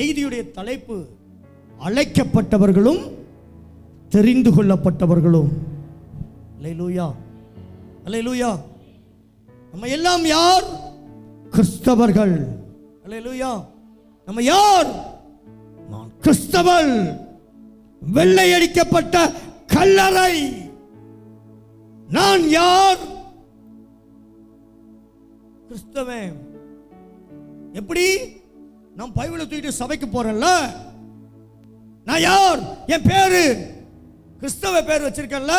செய்தியுடைய தலைப்பு அழைக்கப்பட்டவர்களும் தெரிந்து கொள்ளப்பட்டவர்களும். அல்லேலூயா, அல்லேலூயா. நம்ம எல்லாம் யார்? கிறிஸ்தவர்கள். அல்லேலூயா. நம்ம யார்? நான் கிறிஸ்தவன். வெள்ளையடிக்கப்பட்ட கல்லறை. நான் யார்? கிறிஸ்தவன். எப்படி? நான் பைபிளை தூக்கிட்டு சபைக்கு போறேன்ல, நான் யார்? என் பேரு கிறிஸ்தவ பேர் வச்சிருக்கேன்ல,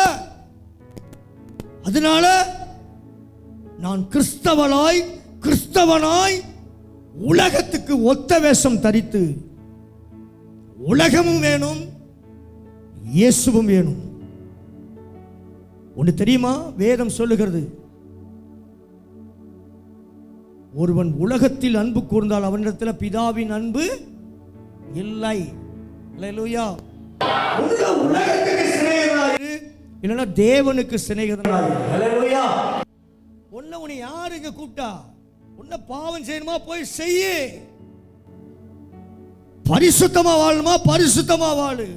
அதனால நான் கிறிஸ்தவனாய் உலகத்துக்கு ஒத்த வேஷம் தரித்து, உலகமும் வேணும், இயேசுவும் வேணும். ஒன்று தெரியுமா? வேதம் சொல்லுகிறது, ஒருவன் உலகத்தில் அன்பு கூர்ந்தால் அவனிடத்தில் பிதாவின் அன்பு இல்லை. அல்லேலூயா. உலகத்துக்கு சிநேகிதனாயிரு, இல்லைன்னா தேவனுக்கு சிநேகிதனாயிரு. அல்லேலூயா. உன்னை யாருங்க கூப்பிட்டா? உன்னை பாவம் செய்யணுமா? போய் செய்யு. பரிசுத்தமா வாழணுமா? பரிசுத்தமா வாழு.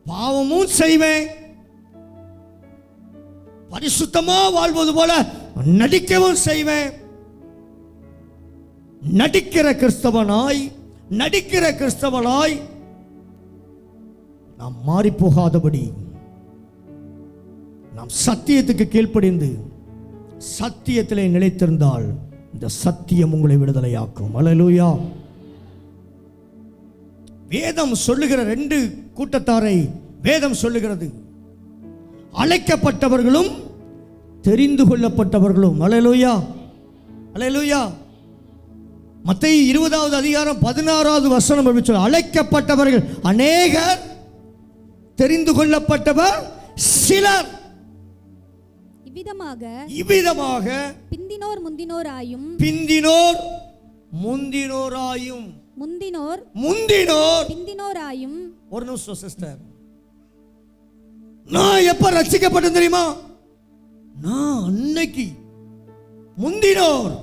பாவமும் செய்வேன், பரிசுத்தமா வாழ்வது போல நடிக்கவும் செய்வேன். நடிக்கிற கிறிஸ்தவனாய் நாம் மாறி போகாதபடி நாம் சத்தியத்துக்கு கீழ்ப்படிந்து சத்தியத்திலே நிலைத்திருந்தால் இந்த சத்தியம் உங்களை விடுதலையாக்கும். அல்லேலூயா. வேதம் சொல்லுகிற ரெண்டு கூட்டத்தாரை வேதம் சொல்லுகிறது, அழைக்கப்பட்டவர்களும் தெரிந்து கொள்ளப்பட்டவர்களும். அல்லேலூயா, அல்லேலூயா. மத்தேயு 20வது அதிகாரம் 16வது வசனம் சொல்லுது, அழைக்கப்பட்டவர்கள் அநேகர், தெரிந்து கொள்ளப்பட்டவர் சிலர். இவ்விதமாக பிந்தினோர் பிந்தினோராயும். ஒரு நிமிஷம் சிஸ்டர், நான் எப்ப ரட்சிக்கப்பட்டேன் தெரியுமா? நான் அன்னைக்கு முந்தினோர்.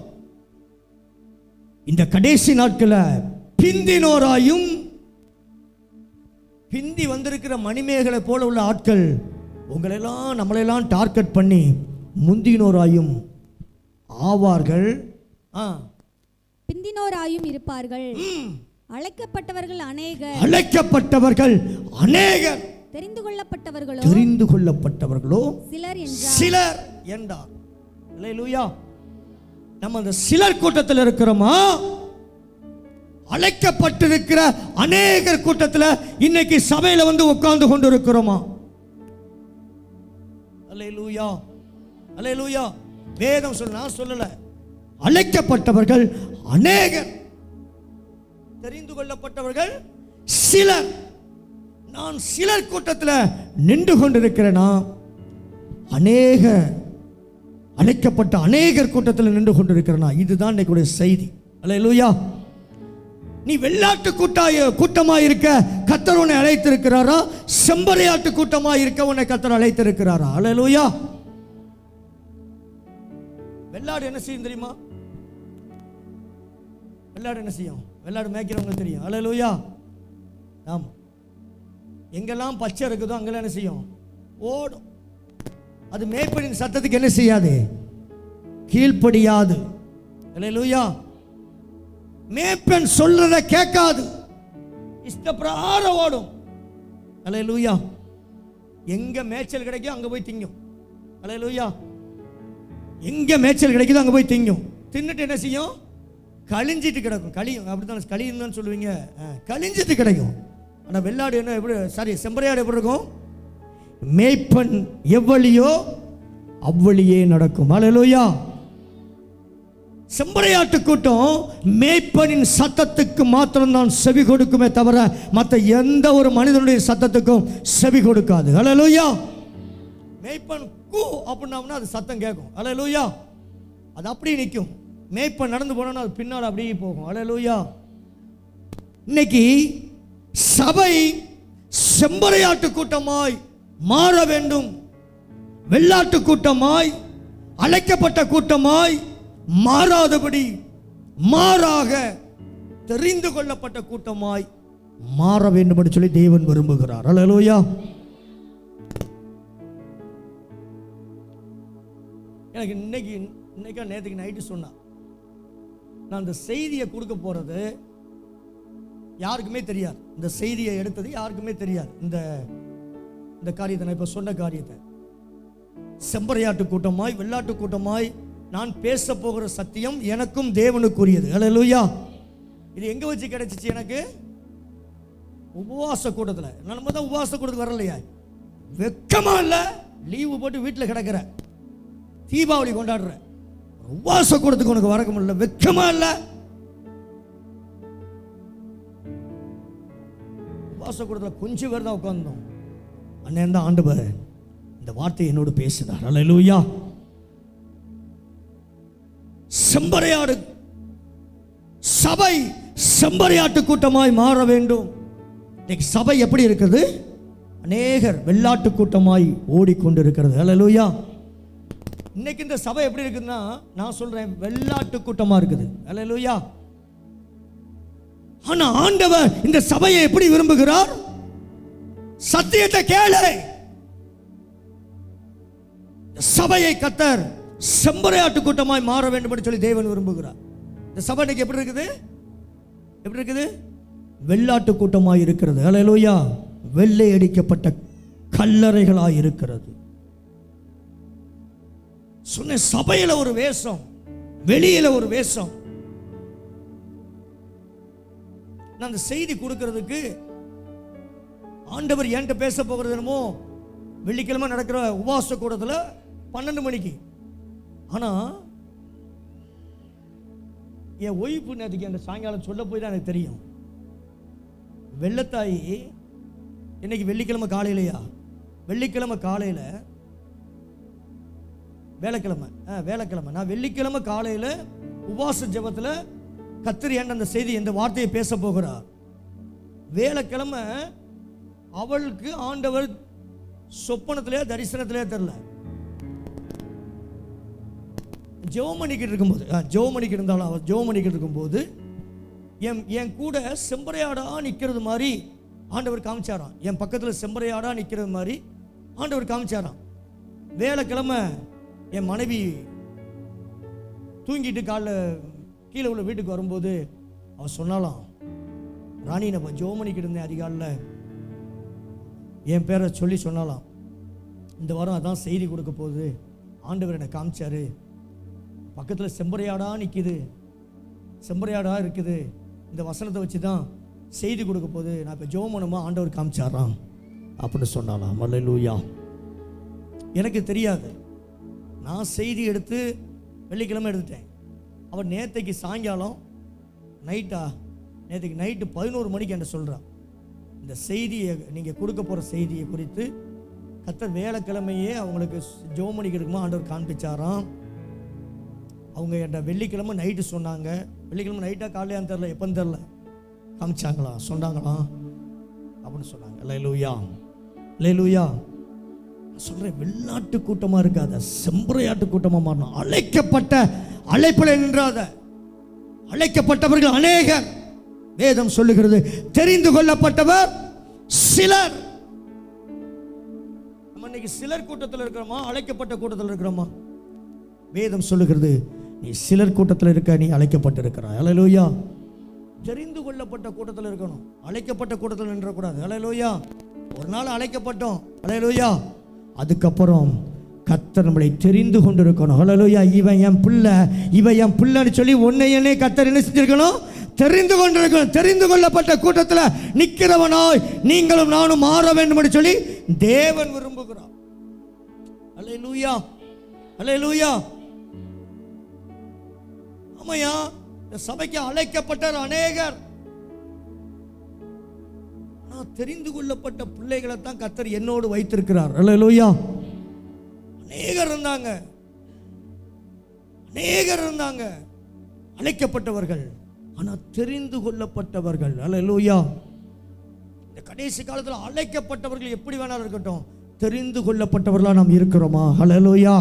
இந்த கடைசி நாட்களில் பிந்தினோராயும். பிந்தி வந்திருக்கிற மணிமேகலை போல உள்ள ஆட்கள் உங்களெல்லாம் நம்மளெல்லாம் டார்கெட் பண்ணி முந்தினோராயும் ஆவார்கள். பிந்தினோராயும் இருப்பார்கள். அழைக்கப்பட்டவர்கள் அநேகர், தெரிந்து கொள்ளப்பட்டவர்களோ சிலர் என்றார். அல்லேலூயா. நம்ம அந்த சிலர் கூட்டத்தில் இருக்கிறோமா? அழைக்கப்பட்டிருக்கிற அநேகர் கூட்டத்தில் இன்னைக்கு சபையில வந்து உட்கார்ந்து கொண்டு இருக்கிறோமா? அல்லேலூயா, அல்லேலூயா. வேதம் சொல்ல, நான் சொல்லல. அழைக்கப்பட்டவர்கள் அநேகர், தெரிந்து கொள்ளப்பட்டவர்கள் சிலர். நான் சிலர் கூட்டத்தில் நின்று கொண்டிருக்கிறேனா? அழைக்கப்பட்ட அநேகர் கூட்டத்தில் நின்று கொண்டிருக்கிறேனா? இதுதான் இன்னைக்கு செய்தி. அல்லேலூயா. நீ வெள்ளாட்டு கூட்டமாக இருக்க கர்த்தர் உன்னை அழைத்திருக்கிறாரா? செம்பறையாட்டு கூட்டமாக இருக்க உன்னை கர்த்தர் அழைத்திருக்கிறாரா? அல்லேலூயா. வெள்ளாடு என்ன செய்யும் தெரியுமா? வெள்ளாடு என்ன செய்யும்? வெள்ளாடு மேய்க்கிறவங்க தெரியும். அல்லேலூயா. ஆமா, எங்கெல்லாம் பச்சை இருக்குதோ அங்கெல்லாம் என்ன செய்யும்? ஓடும். அது மேய்ப்பனின் சத்தத்துக்கு என்ன செய்யாது? கீழ்ப்படியாது. அல்லேலூயா. மேய்ப்பன் சொல்றத கேட்காது, இஷ்டப்பிரகாரம் ஓடும். அல்லேலூயா. எங்க மேய்ச்சல் கிடைக்கும் அங்க போய் திங்கும். அல்லேலூயா. எங்க மேய்ச்சல் கிடைக்குதோ அங்க போய் திங்கும். தின்னுட்டு என்ன செய்யும்? கழிஞ்சிட்டு கிடக்கும். கழியும், அப்படித்தான் கழியும் சொல்லுவீங்க. கழிஞ்சிட்டு கிடைக்கும். ஆனால் வெள்ளாடு என்ன எப்படி? செம்பறையாடு எப்படி இருக்கும்? மேய்ப்பன் எவ்வளியோ அவ்வளியே நடக்கும். அல்லேலூயா. செம்பறையாட்டு கூட்டம் மேய்ப்பனின் சத்தத்துக்கு மாத்திரம்தான் செவி கொடுக்குமே தவிர மற்ற எந்த ஒரு மனிதனுடைய சத்தத்துக்கும் செவி கொடுக்காது. அல்லேலூயா. மேய்ப்பன் கூ அப்படின்னா அது சத்தம் கேட்கும். அல்லேலூயா. அது அப்படியே நிற்கும். மேய்ப்பன் நடந்து போனா அது பின்னால் அப்படியே போகும். அல்லேலூயா. இன்னைக்கு சபை செம்பறையாட்டு கூட்டமாய் மாற வேண்டும். வெள்ளாட்டு கூட்டமாய், அழைக்கப்பட்ட கூட்டமாய் மாறாதபடி மாறாக தெரிந்து கொள்ளப்பட்ட கூட்டமாய் மாற வேண்டும் என்று சொல்லி தேவன் விரும்புகிறார். அல்லேலூயா. எனக்கு நேற்றுக்கு நைட்டு சொன்னா, நான் இந்த செய்தியை கொடுக்க போறது யாருக்குமே தெரியாது. இந்த செய்தியை எடுத்தது யாருக்குமே தெரியாது. இந்த காரியத்தை நான் இப்ப சொன்ன காரியத்தை செம்பரையாட்டு கூட்டமாய் வெள்ளாட்டு கூட்டமாய் நான் பேச போகிற சத்தியம் எனக்கும் தேவனுக்குரியது. அல்லேலூயா. இது எங்க வச்சு கிடைச்சிச்சு? எனக்கு உபவாச கூட்டத்தில். நான் தான் உபவாச கூட்டத்துக்கு வரலையா? வெக்கமா இல்ல? லீவு போட்டு வீட்டில் கிடக்கிற, தீபாவளி கொண்டாடுற, உபவாச கூட்டத்துக்கு உனக்கு வரக்க முடியல? வெக்கமா இல்ல? உபவாச கூட்டத்தில் கொஞ்சம் பேர் தான் உட்கார்ந்தோம். அண்ணன் தான் ஆண்டவர் இந்த வார்த்தை என்னோடு பேசினார். அல்லேலூயா. செம்பரையாடு சபை செம்பரையாட்டு கூட்டமாய் மாற வேண்டும். சபை எப்படி இருக்குது? அநேகர் வெள்ளாட்டு கூட்டமாய் ஓடிக்கொண்டிருக்கிறது. அல்லேலூயா. இன்னைக்கு இந்த சபை எப்படி இருக்குதுன்னா, நான் சொல்றேன், வெள்ளாட்டு கூட்டமா இருக்குது. அல்லேலூயா. ஆனா ஆண்டவர் இந்த சபையை எப்படி விரும்புகிறார்? சத்தியத்தை கேளு. சபையை கர்த்தர் செம்பரையாட்டு கூட்டமாய் மாற வேண்டும் என்று சொல்லி தேவன் விரும்புகிறார். இந்த சபை இன்னைக்கு எப்படி இருக்குது? எப்படி இருக்குது? வெள்ளாட்டு கூட்டமாய் இருக்கிறது. அல்லேலூயா. வெள்ளை அடிக்கப்பட்ட கல்லறைகளாய் இருக்கிறது. சொன்ன சபையில ஒரு வேஷம், வெளியில ஒரு வேஷம். நான் அந்த செய்தி கொடுக்கிறதுக்கு ஆண்டவர் என்கிட்ட பேச போகிறது என்னமோ வெள்ளிக்கிழமை நடக்கிற உபவாச கூடத்தில் 12 மணிக்கு. ஆனா என் ஒய்ஃபு நேற்றுக்கு அந்த சாயங்காலம் சொல்ல போய் தான் எனக்கு தெரியும். வெள்ளத்தாயி இன்னைக்கு வெள்ளிக்கிழமை காலையிலையா? வெள்ளிக்கிழமை காலையில் வேலைக்கிழமை நான் வெள்ளிக்கிழமை காலையில் உபவாச ஜெபத்தில் கர்த்தர் ஏன் அந்த செய்தி, இந்த வார்த்தையை பேச போகிறார். வேலைக்கிழமை அவளுக்கு ஆண்டவர் சொப்பனத்திலே தரிசனத்திலே தெரியல. ஜெவமணிக்கிட்டு இருந்தாலும் அவர் ஜெவமணிக்கிட்டு இருக்கும்போது என் கூட செம்பரையாடா நிற்கிறது மாதிரி ஆண்டவர் காமிச்சாராம். என் பக்கத்தில் செம்பரையாடா நிற்கிறது மாதிரி ஆண்டவர் காமிச்சாராம். வேலைக்கிழமை என் மனைவி தூங்கிட்டு காலைல கீழே உள்ள வீட்டுக்கு வரும்போது அவன் சொன்னாலாம், ராணி நம்ம ஜெவமணிக்கிட்டு இருந்தேன் அதிகாலையில், என் பேரை சொல்லி சொன்னாலாம், இந்த வாரம் அதான் செய்தி கொடுக்க போகுது, ஆண்டவர் என்னை காமிச்சாரு, பக்கத்தில் செம்பரையாடா நிற்கிது, செம்பரையாடா இருக்குது, இந்த வசனத்தை வச்சு தான் செய்தி கொடுக்க போகுது, நான் இப்போ ஜெபமனமா ஆண்டவர் காமிச்சாராம் அப்படின்னு சொன்னாலாம். அல்லேலூயா. எனக்கு தெரியாது. நான் செய்தி எடுத்து வெள்ளிக்கிழமை எடுத்துட்டேன். அவன் நேற்றைக்கு சாயங்காலம் நேற்றுக்கு நைட்டு 11 மணிக்கு என்ன சொல்கிறான், இந்த செய்தியை நீங்கள் கொடுக்க போகிற செய்தியை குறித்து கர்த்தர் வேலைக்கிழமையே அவங்களுக்கு ஜெபமணிக்கு இருக்குமா ஆண்டவர் காண்பிச்சாராம். அவங்க என்கிட்ட வெள்ளிக்கிழமை நைட்டு சொன்னாங்க. வெள்ளிக்கிழமை நைட்டாக காலையான்னு தெரில, எப்போன்னு தெரில, காமிச்சாங்களாம், சொன்னாங்களாம் அப்படின்னு சொன்னாங்க. அல்லேலூயா. அல்லேலூயா. சொல்கிறேன், வெள்ளாட்டு கூட்டமாக இருக்காத, செம்பரையாட்டு கூட்டமாக மாறணும். அழைக்கப்பட்ட அழைப்பில் நின்றாத, அழைக்கப்பட்டவர்கள் அநேகர். வேதம் சொல்லுகிறது, தெரிந்து கொள்ளப்பட்டவர் சிலர். நம்ம இன்னைக்கு சிலர் கூட்டத்தில் இருக்கிறோமா, அழைக்கப்பட்ட கூட்டத்தில் இருக்கிறோமா? வேதம் சொல்லுகிறது, நீ சிலர் கூட்டத்தில் இருக்க, நீ அழைக்கப்பட்டிருக்கிறாய். அல்லேலூயா. தெரிந்து கொள்ளப்பட்ட கூட்டத்தில் இருக்கணும், அழைக்கப்பட்ட கூட்டத்தில் நின்றக்கூடாது. அல்லேலூயா. ஒரு நாள் அழைக்கப்பட்டோம். அல்லேலூயா. அதுக்கப்புறம் கர்த்தர் நம்மளை தெரிந்து கொண்டிருக்கணும். அல்லேலூயா. இவன் என் பிள்ளை, இவன் என் பிள்ளைன்னு சொல்லி உன்னையனே கர்த்தர் என்ன செஞ்சிருக்கணும்? தெரிந்து கொண்டிருக்கணும். தெரிந்து கொள்ளப்பட்ட கூட்டத்தில் நிற்கிறவனாய் நீங்களும் நானும் மாற வேண்டும் என்று சொல்லி தேவன் விரும்புகிறார். அல்லேலூயா. அல்லேலூயா. ஆமையா, இந்த சபைக்கு அழைக்கப்பட்ட அநேகர், தெரிந்து கொள்ளப்பட்ட பிள்ளைகளை தான் கர்த்தர் என்னோடு வைத்திருக்கிறார். அல்லேலூயா. அநேகர் இருந்தாங்க அழைக்கப்பட்டவர்கள், ஆனால் தெரிந்து கொள்ளப்பட்டவர்கள். அல்லேலூயா. இந்த கடைசி காலத்தில் அழைக்கப்பட்டவர்கள் எப்படி வேணாலும் இருக்கட்டும், தெரிந்து கொள்ளப்பட்டவர்களாக நாம் இருக்கிறோமா? அல்லேலூயா.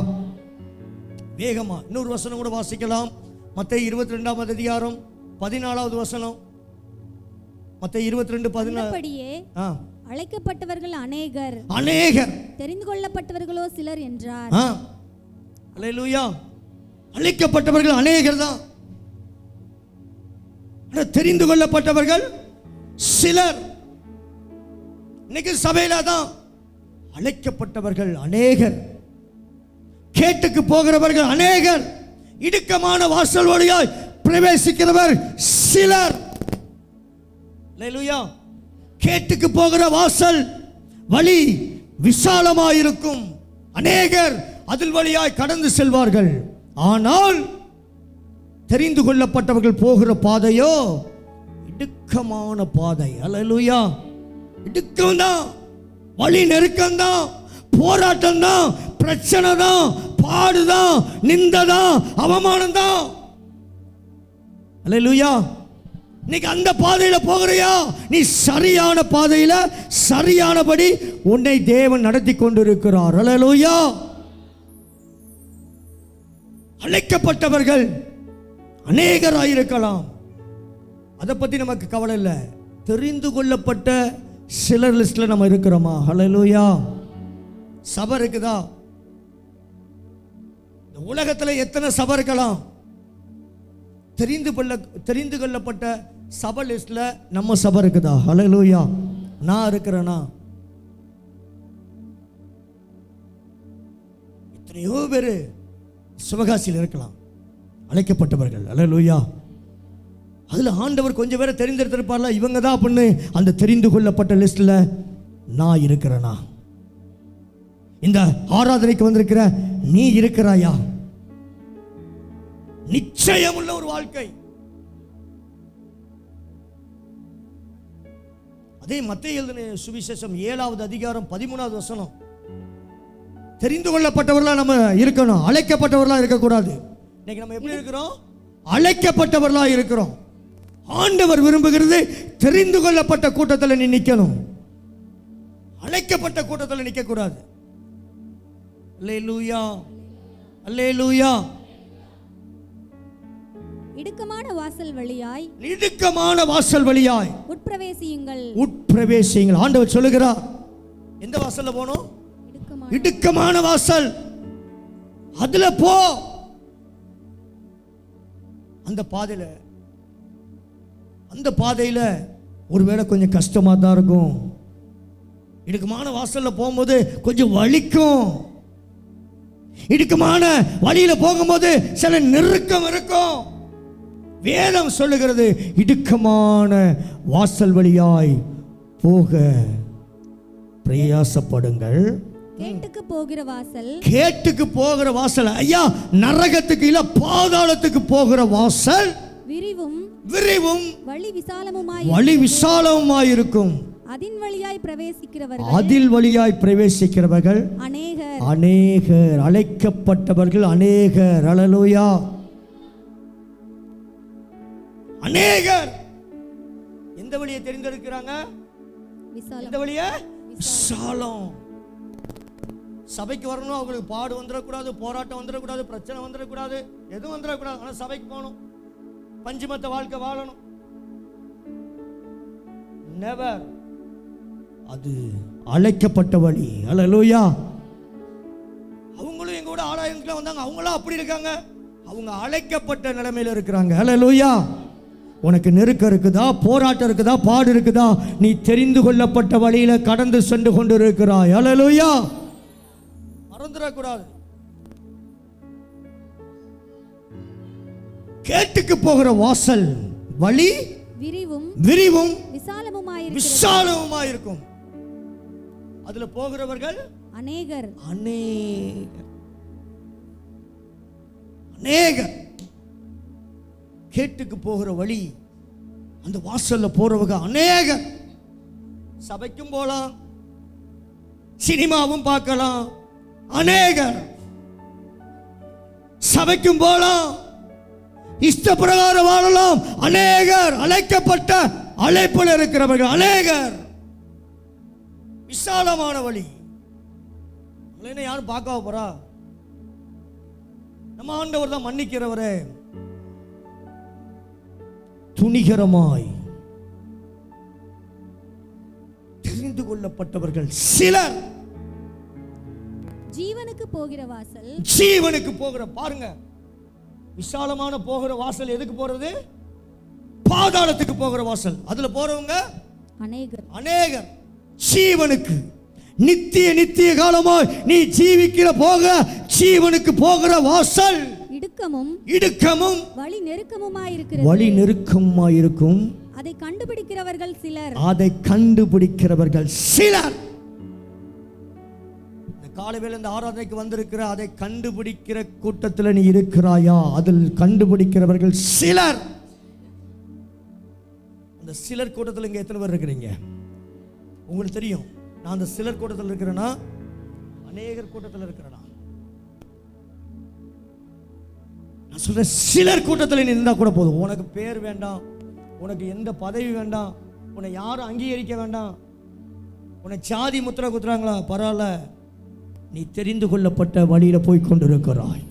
வேகமா இன்னொரு வசனம் கூட வாசிக்கலாம். மத்தேயு 22 அதிகாரம் 14வது வசனம். மத்தேயு 22:14. அப்படியே அழைக்கப்பட்டவர்கள் அநேகர், தெரிந்து கொள்ளப்பட்டவர்களோ சிலர் என்றார். அல்லேலூயா. அழைக்கப்பட்டவர்கள் அநேகர் தான், தெரிந்து கொள்ளப்பட்டவர்கள் சிலர். இன்னைக்கு சபையில தான் அழைக்கப்பட்டவர்கள் அநேகர், கேட்டுக்கு போகிறவர்கள் அநேகர், இடுக்கமான வாசல் வழியாய் பிரவேசிக்கிறவர் சிலர். அல்லேலூயா. கேட்டுக்கு போகிற வாசல் வழி விசாலமாயிருக்கும், அநேகர் அதில் வழியாய் கடந்து செல்வார்கள். ஆனால் தெரிந்து கொள்ளப்பட்டவர்கள் போகிற பாதையோ இடுக்கமான பாதை. அல்லேலூயா. இடுக்கம் தான், வழி நெருக்கம் தான், போராட்டம் தான், பிரச்சனை தான், பாடுதான், நிந்ததான், அவமானம் தான். அல்லேலூயா. இன்னைக்கு அந்த பாதையில போகிறியா? நீ சரியான பாதையில சரியானபடி உன்னை தேவன் நடத்தி கொண்டிருக்கிறார். அல்லேலூயா. அழைக்கப்பட்டவர்கள் அநேகராயிருக்கலாம், அதை பத்தி நமக்கு கவலை இல்லை. தெரிந்து கொள்ளப்பட்ட சிலர் லிஸ்ட்ல நம்ம இருக்கிறோமா? அல்லேலூயா. சபை இருக்குதா? இந்த உலகத்துல எத்தனை சபை இருக்கலாம்? தெரிந்து கொள்ளப்பட்ட சபை லிஸ்ட்ல நம்ம சபை இருக்குதா? அல்லேலூயா. நான் இருக்கிறேனா? எத்தனையோ பேரு சிவகாசியில் இருக்கலாம், அழைக்கப்பட்டவர்கள். அல்லேலூயா. அதுல ஆண்டவர் கொஞ்சம் பேரை தெரிந்தெடுத்திருப்பார்ல, இவங்க தான் அப்படின்னு. அந்த தெரிந்து கொள்ளப்பட்ட லிஸ்ட்ல நான் இருக்கிறேனா? இந்த ஆராதனைக்கு வந்திருக்கிற நீ இருக்கிறாயா? நிச்சயம் உள்ள ஒரு வாழ்க்கை. அதே மத்தேயு எழுதின சுவிசேஷம் 7வது அதிகாரம் 13வது வசனம். தெரிந்து கொள்ளப்பட்டவர்களா நம்ம இருக்கணும், அழைக்கப்பட்டவர்களா இருக்கக்கூடாது. இன்னைக்கு நம்ம எப்படி இருக்கிறோம்? அழைக்கப்பட்டவர்களா இருக்கிறோம். ஆண்டவர் விரும்புகிறது தெரிந்து கொள்ளப்பட்ட கூட்டத்தில் நீ நிக்கணும், அழைக்கப்பட்ட கூட்டத்தில் நிக்க கூடாது. அல்லேலூயா. அல்லேலூயா. இடுக்கமான வாசல் வழியாய் உட்பிரவேசியுங்கள். ஆண்டவர் சொல்லுகிறார், எந்த வாசல்ல போகணும்? இடுக்கமான வாசல், அதுல போ. அந்த பாதையில ஒருவேளை கொஞ்சம் கஷ்டமா தான் இருக்கும். இடுக்கமான வாசல்ல போகும்போது கொஞ்சம் வலிக்கும். இடுக்கமான வழியில போகும்போது சில நெருக்கம் இருக்கும். வேதம் சொல்லுகிறது, இடுக்கமான வாசல் வழியாய் போக பிரயாசப்படுங்கள். கேட்டுக்கு போகிற வாசல் ஐயா நரகத்துக்கு இல்ல, பாதாளத்துக்கு போகிற வாசல் விரிவும் வழி விசாலமுமாய் இருக்கும். அதில் வழியாய் பிரவேசிக்கிறவர்கள் அநேகர். அழைக்கப்பட்டவர்கள் அநேகர். அல்லேலூயா. அநேகர் எந்த வழியை தெரிந்தெடுக்கிறாங்க? இந்த வழியை விசாலம். சபைக்கு வரணும், அவங்களுக்கு பாடு வந்துடக்கூடாது, போராட்டம் வந்துடக்கூடாது, பிரச்சனை வந்துடக்கூடாது, எதுவும் வந்துடக்கூடாது. ஆனால் சபைக்கு போகணும், பஞ்சுமத்த வாழ்க்கை வாழணும். நெவர். அது அழைக்கப்பட்ட வழி. அல்லேலூயா. அவங்களும் எங்க கூட 6000 வந்தாங்க, அவங்களும் அப்படி இருக்காங்க. அவங்க அழைக்கப்பட்ட நிலைமையில இருக்கிறாங்க. அல்லேலூயா. உனக்கு நெருக்கம் இருக்குதா, போராட்டம் இருக்குதா, பாடு இருக்குதா, நீ தெரிந்து கொள்ளப்பட்ட வழியில கடந்து சென்று கொண்டு இருக்கிறாய். அல்லேலூயா. மறந்துடக்கூடாது. கேட்டுக்கு போகிற வாசல் வழி விரிவும் விசாலமுமாயிருக்கும். அதுல போகிறவர்கள் அநேகர். கேட்டுக்கு போகிற வழி, அந்த வாசல்ல போறவங்க அநேகர். சபைக்கும் போலாம், சினிமாவும் பார்க்கலாம், அநேகர். சபைக்கும் போலாம், இஷ்ட பிரகாரம் வாழலாம், அநேகர். அழைக்கப்பட்ட அழைப்பில் இருக்கிறவர்கள் அநேகர். விசாலமான வழி. யாரும் பார்க்க போறா? நம்ம ஆண்டவர் தான் மன்னிக்கிறவரே. துணிகரமாய் கொள்ளப்பட்டவர்கள் சிலர். ஜீவனுக்கு போகிற வாசல், ஜீவனுக்கு போகிற, பாருங்க, விசாலமான போகிற வாசல் எதுக்கு போறது? பாதாளத்துக்கு போகிற வாசல். அதுல போறவங்க அநேகர். ஜீவனுக்கு, நித்திய காலமாய் நீ ஜீவிக்கிற போக ஜீவனுக்கு போகிற வாசல் இடுக்கமும் வழி நெருக்கமாயிருக்கும். அதை கண்டுபிடிக்கிறவர்கள் சிலர். இந்த காலைவேளை இந்த ஆராதனைக்கு வந்திருக்கிற அதை கண்டுபிடிக்கிற கூட்டத்தில் நீ இருக்கிறாயா? அதில் கண்டுபிடிக்கிறவர்கள் சிலர். அந்த சிலர் கூட்டத்தில் இங்க எத்தனை பேர் இருக்கிறீங்க? உங்களுக்கு தெரியும், நான் அந்த சிலர் கூட்டத்தில் இருக்கிறேன்னா அநேகர் கூட்டத்தில் இருக்கிறேனா? நான் சொல்றேன், சிலர் கூட்டத்தில் நீ இருந்தா கூட போதும். உனக்கு பேர் வேண்டாம், உனக்கு எந்த பதவி வேண்டாம், உன்னை யாரும் அங்கீகரிக்க வேண்டாம், உன்னை சாதி முத்திரை குத்துறாங்களா பரவாயில்ல, நீ தெரிந்து கொள்ளப்பட்ட வழியில போய் கொண்டிருக்கிறாய்.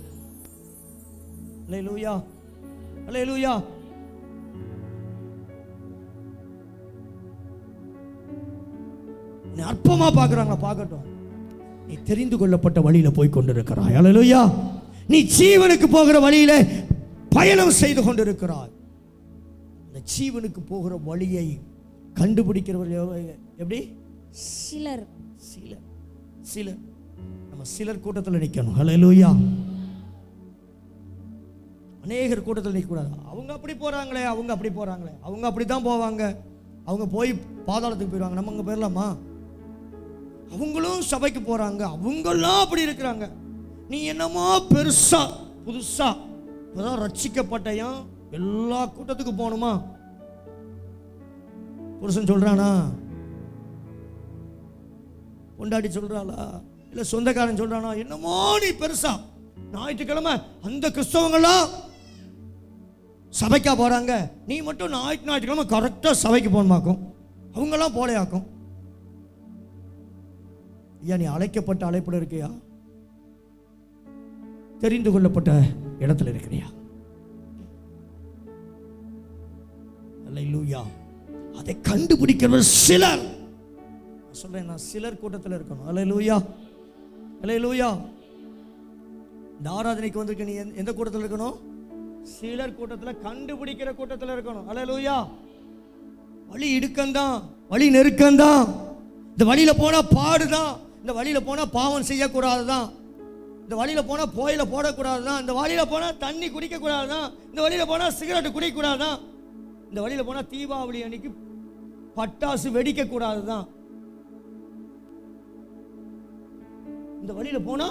அல்லேலூயா, அல்லேலூயா. நீ அற்பமா பார்க்கறாங்களா பார்க்கட்டும், நீ தெரிந்து கொள்ளப்பட்ட வழியில போய் கொண்டிருக்கிறாய். அல்லேலூயா. நீ ஜீவனுக்கு போகிற வழியில பயணம் செய்து கொண்டிருக்கிறாய். இந்த ஜீவனுக்கு போகிற வழியை கண்டுபிடிக்கிறவர்கள் எப்படி? சிலர். நம்ம சிலர் கூட்டத்தில் நிற்கணும். அல்லேலூயா. அநேகர் கூட்டத்தில் நிற்க கூடாது. அவங்க அப்படி போறாங்களே, அவங்க அப்படி தான் போவாங்க, அவங்க போய் பாதாளத்துக்கு போயிடுவாங்க, நம்ம அங்கே போயிடலாமா? அவங்களும் சபைக்கு போறாங்க, அவங்கெல்லாம் அப்படி இருக்கிறாங்க. நீ என்னமோ பெருசா புதுசா இப்பதான் ரட்சிக்கப்பட்டையா எல்லா கூட்டத்துக்கு போகணுமா? புருஷன் சொல்றானா, கொண்டாடி சொல்றாளா, இல்ல சொந்தக்காரன் சொல்றானா, என்னமோ நீ பெருசா ஞாயிற்றுக்கிழமை அந்த கிறிஸ்தவங்களாம் சபைக்கா போறாங்க, நீ மட்டும் ஞாயிற்றுக்கிழமை கரெக்டா சபைக்கு போகணுமாக்கும், அவங்கெல்லாம் போலையாக்கும். ஐயா, நீ அழைக்கப்பட்ட அழைப்புல இருக்கியா? தெரிந்து கொள்ளப்பட்ட இடத்துல இருக்கிறியா? அல்லேலூயா. அதை கண்டுபிடிக்கிறவர் சிலர். சொல்றேன், நான் சிலர் கூட்டத்தில் இருக்கணும். அல்லேலூயா, அல்லேலூயா. இந்த ஆராதனைக்கு வந்திருக்க நீ எந்த கூட்டத்தில் இருக்கணும்? சிலர் கூட்டத்தில், கண்டுபிடிக்கிற கூட்டத்தில் இருக்கணும். அல்லேலூயா. வழி இடுக்கம்தான், வழி நெருக்கம்தான். இந்த வழியில போனா பாடுதான், இந்த வழியில போனா பாவம் செய்யக்கூடாதுதான், இந்த வழியில போனா போயில போடக்கூடாதுதான், இந்த வழியில போனா தண்ணி குடிக்க கூடாதுதான், இந்த வழியில போனா சிகரெட் குடிக்க கூடாதுதான், இந்த வழியில போனா தீபாவளி அன்னைக்கு பட்டாசு வெடிக்க கூடாதுதான், இந்த வழியில போனா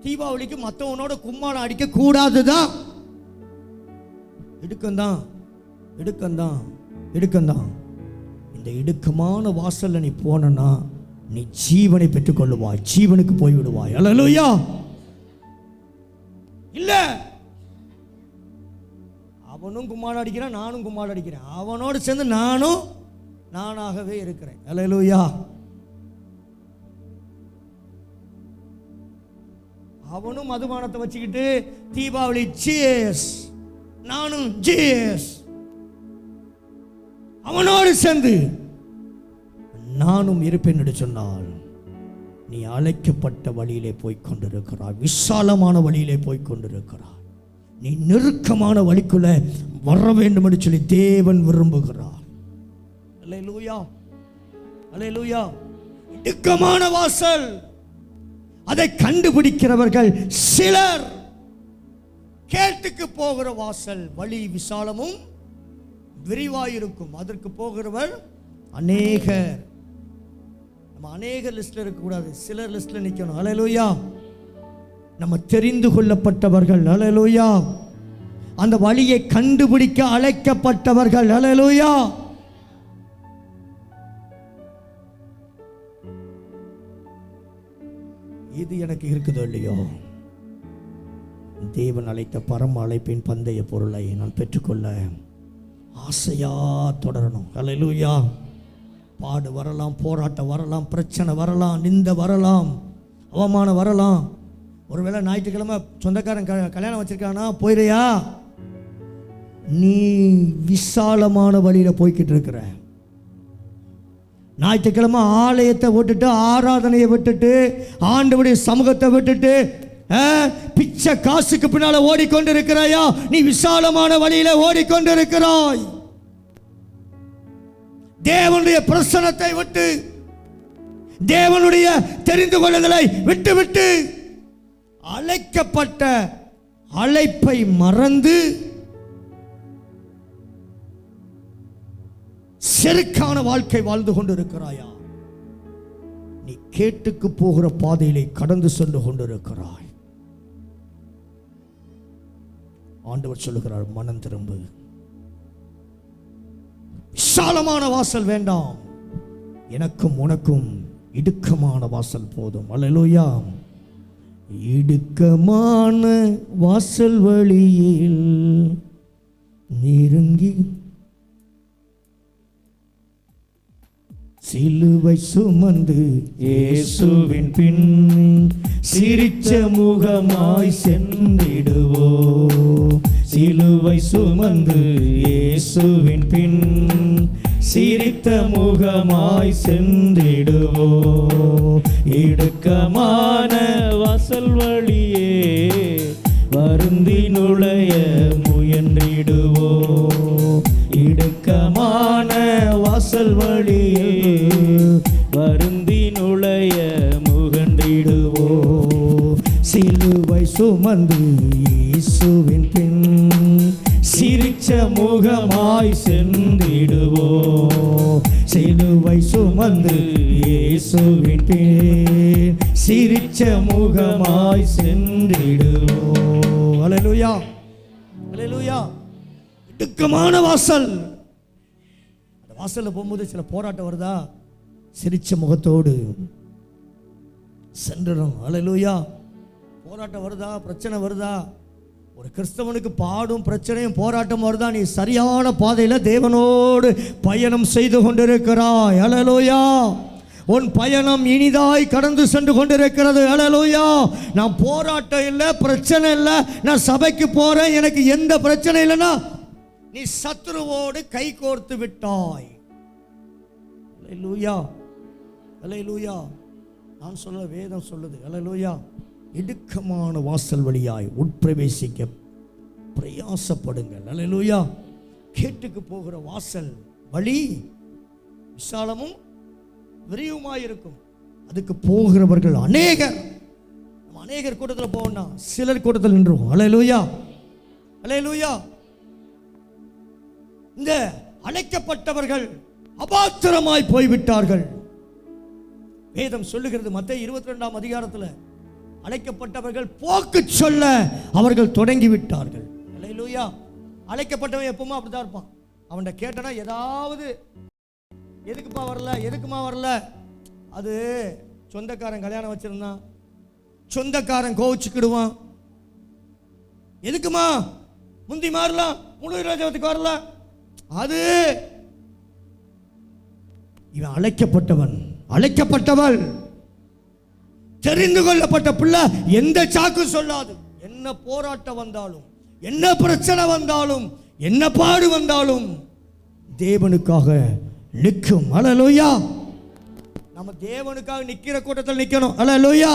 தீபாவளிக்கு மற்றவனோட கும்மாளம் அடிக்க கூடாதுதான். இடுக்கம்தான், இடுக்கம்தான், இடுக்கம்தான். இந்த இடுக்கமான வாசல்ல நீ போனா நீ ஜீவனை பெற்றுக்கொள்ளுவாய், ஜீவனுக்கு போய்விடுவாய். அல்லேலூயா. இல்ல, அவனும் கும்மாளம் அடிக்கிறான், நானும் கும்மாளம் அடிக்கிறேன், அவனோடு சேர்ந்து நானும் நானாகவே இருக்கிறேன். அல்லேலூயா. அவனும் மதுபானத்தை வச்சுக்கிட்டு தீபாவளி ஜீஸ், நானும் ஜீஸ், அவனோடு சேர்ந்து நானும் இருப்பேன் என்று சொன்னால் நீ அழைக்கப்பட்ட வழியிலே போய் கொண்டிருக்கிறாய், விசாலமான வழியிலே போய் கொண்டிருக்கிறாய். நீ நெருக்கமான வழிக்குள்ள வர வேண்டும் என்று சொல்லி தேவன் விரும்புகிறார். அல்லேலூயா, அல்லேலூயா. இடுக்கமான வாசல், அதை கண்டுபிடிக்கிறவர்கள் சிலர். கேட்டுக்கு போகிற வாசல், வழி விசாலமும் விரிவாயிருக்கும், அதற்கு போகிறவர் அநேகர். நம்ம அநேகர் லிஸ்ட்ல இருக்க கூடாது, சிலர் லிஸ்ட்ல நிக்கணும். அல்லேலூயா. நம்ம தெரிந்து கொள்ளப்பட்டவர்கள். அல்லேலூயா. அந்த வழியை கண்டுபிடிக்க அழைக்கப்பட்டவர்கள். அல்லேலூயா. இது எனக்கு இருக்குதோ இல்லையோ, தேவன் அழைத்த பரம அழைப்பின் பந்தய பொருளை நான் பெற்றுக்கொள்ள ஆசையா தொடரணும். அல்லேலூயா. பாடு வரலாம், போராட்டம் வரலாம், பிரச்சனை வரலாம், நிந்த வரலாம், அவமானம் வரலாம். ஒருவேளை ஞாயிற்றுக்கிழமை சொந்தக்காரன் கல்யாணம் வச்சிருக்கானா, போயிறியா? நீ விசாலமான வழியில போய்கிட்டு இருக்கிற, ஞாயிற்றுக்கிழமை ஆலயத்தை விட்டுட்டு, ஆராதனையை விட்டுட்டு, ஆண்டவருடைய சமூகத்தை விட்டுட்டு பிச்சை காசுக்கு பின்னால ஓடிக்கொண்டு இருக்கிறாயா? நீ விசாலமான வழியில ஓடிக்கொண்டு இருக்கிறாய். தேவனுடைய பிரசன்னத்தை விட்டு, தேவனுடைய தெரிந்து கொள்ளுதலை விட்டு விட்டு அழைக்கப்பட்ட அழைப்பை மறந்து செருக்கான வாழ்க்கை வாழ்ந்து கொண்டிருக்கிறாயா? நீ கேட்டுக்கு போகிற பாதையிலே கடந்து சென்று கொண்டிருக்கிறாய். ஆண்டவர் சொல்லுகிறார், மனம் திரும்பு. விசாலமான வாசல் வேண்டாம், எனக்கும் உனக்கும் இடுக்கமான வாசல் போதும். அல்லேலூயா. இடுக்கமான வாசல் வழியில் நெருங்கி சிலுவை சுமந்து இயேசுவின் பின் சிரிச்ச முகமாய் சென்றிடுவோ. சிலுவை சுமந்து இயேசுவின் பின் சிரித்த முகமாய் சென்றிடுவோ. இடுக்கமான வாசல் வழியே வருந்தி நுழைய முயன்றிடுவோ. இடுக்கமான வாசல் வழியே வருந்தி நுழைய முகன்றிடுவோ. சிலுவை சுமந்து இயேசுவின் பின் சிரிச்ச முகமாய் சென்றிடுவோ. சிலுவை சுமந்து இயேசுவின் பின் சிரிச்ச முகமாய் சென்றிடுவோ. அல்லேலூயா, அல்லேலூயா. இடுக்கமான வாசல். அந்த வாசல்ல போகும்போது சில போராட்டம் வருதா, சிரிச்ச முகத்தோடு சென்றணும். அல்லேலூயா. போராட்டம் வருதா, பிரச்சனை வருதா, ஒரு கிறிஸ்தவனுக்கு பாடும் பிரச்சனையும் போராட்டம் வருதா, நீ சரியான பாதையில் தேவனோடு பயணம் செய்து கொண்டிருக்கிறாய். அல்லேலூயா. உன் பயணம் இனிதாய் கடந்து சென்று கொண்டிருக்கிறது. அல்லேலூயா. நான் போராட்டம் இல்லை, பிரச்சனை இல்லை, நான் சபைக்கு போறேன், எனக்கு எந்த பிரச்சனை இல்லைன்னா நீ சத்துருவோடு கை கோர்த்து விட்டாய். அல்லேலூயா, அல்லேலூயா. நான் சொல்ல வேதம் சொல்லுது. அல்லேலூயா. இடுக்கமான வாசல் வழியாய் உட்பிரவேசிக்க பிரயாசப்படுங்கள். அல்லேலூயா. கேட்டுக்கு போகிற வாசல் வழி விசாலமும் விரிவுமாயிருக்கும். அதுக்கு போகிறவர்கள் அநேகர். நம்ம அநேகர் கூட்டத்தில் போவோம்னா சிலர் கூட்டத்தில் நின்றுவோம். அல்லேலூயா, அல்லேலூயா. இந்த அழைக்கப்பட்டவர்கள் அபாத்திரமாய் போய்விட்டார்கள். வேதம் சொல்லுகிறது மத்தேயு 22ஆம் அதிகாரத்தில், அழைக்கப்பட்டவர்கள் போக்கு சொல்ல அவர்கள் தொடங்கி விட்டார்கள். அல்லேலூயா. அழைக்கப்பட்டவன் எப்பவுமே அப்படிதான் இருப்பான். அவன்கிட்ட கேட்டனா ஏதாவது, எதுக்குப்பா வரல, எதுக்குமா வரல, அது சொந்தக்காரன் கல்யாணம் வச்சிருந்தான், சொந்தக்காரன் கோவிச்சுக்கிடுவான், எதுக்குமா முந்தி மாறலாம், முழு ராஜாவத்துக்கு வரல, அது இவன் அழைக்கப்பட்டவன், அழைக்கப்பட்டவள், தெரிந்து கொள்ளப்பட்ட பிள்ளை எந்த சாக்கு சொல்லாது. என்ன போராட்டம் வந்தாலும், என்ன பிரச்சனை வந்தாலும், என்ன பாடு வந்தாலும் தேவனுக்காக நிற்கும். அல்லேலூயா. நம்ம தேவனுக்காக நிற்கிற கூட்டத்தில் நிற்கணும். அல்லேலூயா.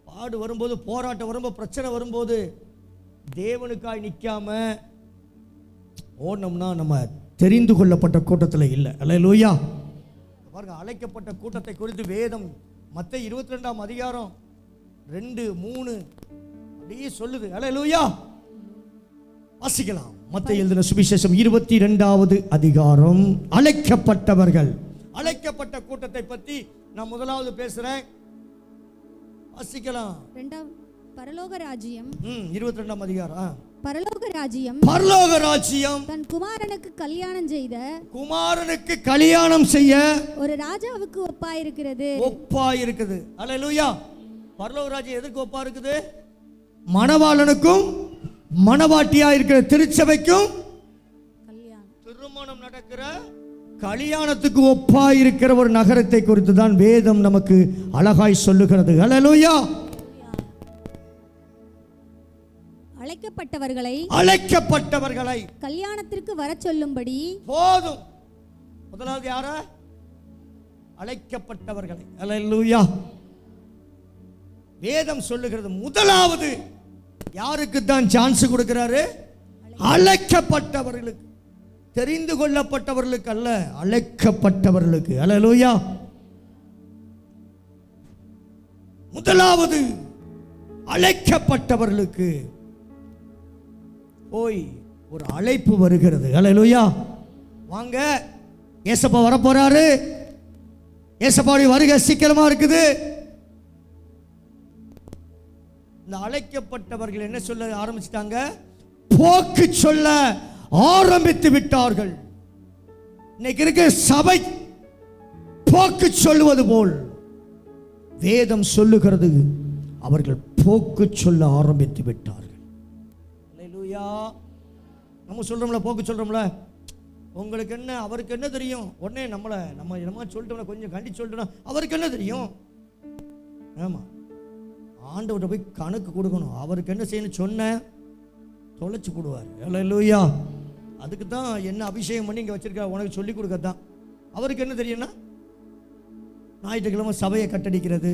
பாடு வரும்போது, போராட்டம் வரும்போது, பிரச்சனை வரும்போது தேவனுக்காக நிற்காம ஓடணும்னா நம்ம தெரிந்து கொள்ளப்பட்ட கூட்டத்தில் இல்லை. அல்லேலூயா. பாருங்க, அழைக்கப்பட்ட கூட்டத்தை குறித்து வேதம் மத்தேயு 22ஆம் அதிகாரம் 2, 3 அப்படியே சொல்லுது. அல்லேலூயா. வாசிக்கலாம். மத்தேயு எழுதின சுவிசேஷம் 22வது அதிகாரம். அழைக்கப்பட்டவர்கள், அழைக்கப்பட்ட கூட்டத்தை பற்றி நான் முதலாவது பேசுறேன். வாசிக்கலாம். பரலோக ராஜ்யம் 22ஆம் அதிகாரம். பரலோக ராஜ்யம், பரலோக ராஜ்யம் தன் குமாரனுக்கு கல்யாணம் செய்த, குமாரனுக்கு கல்யாணம் செய்ய ஒரு ராஜாவுக்கு ஒப்பாயிருக்கிறது. ஒப்பாயிருக்குது. அல்லேலூயா. பரலோக ராஜ்யம் எதற்கு ஒப்பா இருக்குது? மணவாளனுக்கும் மணவாட்டியா இருக்கிற திருச்சபைக்கும் திருமணம் நடக்கிற கல்யாணத்துக்கு ஒப்பாயிருக்கிற ஒரு நகரத்தை குறித்து தான் வேதம் நமக்கு அழகாய் சொல்லுகிறது. அல்லேலூயா. அழைக்கப்பட்டவர்களை அழைக்கப்பட்டவர்களை கல்யாணத்திற்கு வர சொல்லும்படி, போதும் முதலாவது யார? அழைக்கப்பட்டவர்களை. அல்லேலூயா. வேதம் சொல்லுகிறது முதலாவது யாருக்கு தான் சான்ஸ் கொடுக்கிறாரு? அழைக்கப்பட்டவர்களுக்கு, தெரிந்து கொள்ளப்பட்டவர்களுக்கு அல்ல, அழைக்கப்பட்டவர்களுக்கு. அல்லேலூயா. முதலாவது அழைக்கப்பட்டவர்களுக்கு போய் ஒரு அழைப்பு வருகிறது. அல்லேலூயா. வாங்க, ஏசப்பா வரப்போறாரு, ஏசப்பாவுடைய வருகை சீக்கிரமா இருக்குது. இந்த அழைக்கப்பட்டவர்கள் என்ன சொல்ல ஆரம்பிச்சிட்டாங்க? போக்கு சொல்ல ஆரம்பித்து விட்டார்கள். இன்னைக்கு இருக்க சபை போக்கு சொல்லுவது போல் வேதம் சொல்லுகிறது, அவர்கள் போக்கு சொல்ல ஆரம்பித்து விட்டார்கள். அல்லேலூயா. நம்ம சொல்றோம்ல, போக்கு சொல்றோம்ல, உங்களுக்கு என்ன அவருக்கு என்ன தெரியும்? உடனே நம்ம சொல்லிட்டோம்னா, கொஞ்சம் கண்டிச்சு சொல்லிட்டோம்னா அவருக்கு என்ன தெரியும்? ஆமா, ஆண்டவர்கிட்ட போய் கணக்கு கொடுக்கணும். அவருக்கு என்ன செய்யணும் சொன்ன தொலைச்சு போடுவார். அல்லேலூயா. அதுக்கு தான் என்ன அபிஷேகம் பண்ணி இங்கே வச்சிருக்கா, உனக்கு சொல்லி கொடுக்கத்தான். அவருக்கு என்ன தெரியும்னா, ஞாயிற்றுக்கிழமை சபையை கட்டடிக்கிறது.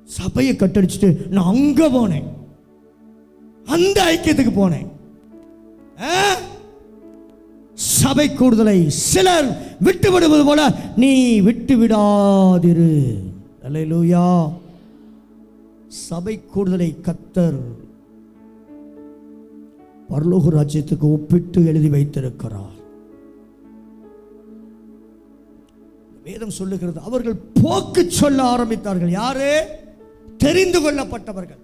சபையை கட்டடிச்சுட்டு நான் அங்க போனேன், அந்த ஐக்கியத்துக்கு போனேன். சபை கூடுதலை சிலர் விட்டு விடுவது போல நீ விட்டு விடாதிரு. அல்லேலூயா. சபை கூடுதலை கர்த்தர் பரலோக ராஜ்யத்துக்கு ஒப்பிட்டு எழுதி வைத்திருக்கிறார். வேதம் சொல்லுகிறது, அவர்கள் போக்கு சொல்ல ஆரம்பித்தார்கள். யாரு? தெரிந்து கொள்ளப்பட்டவர்கள்,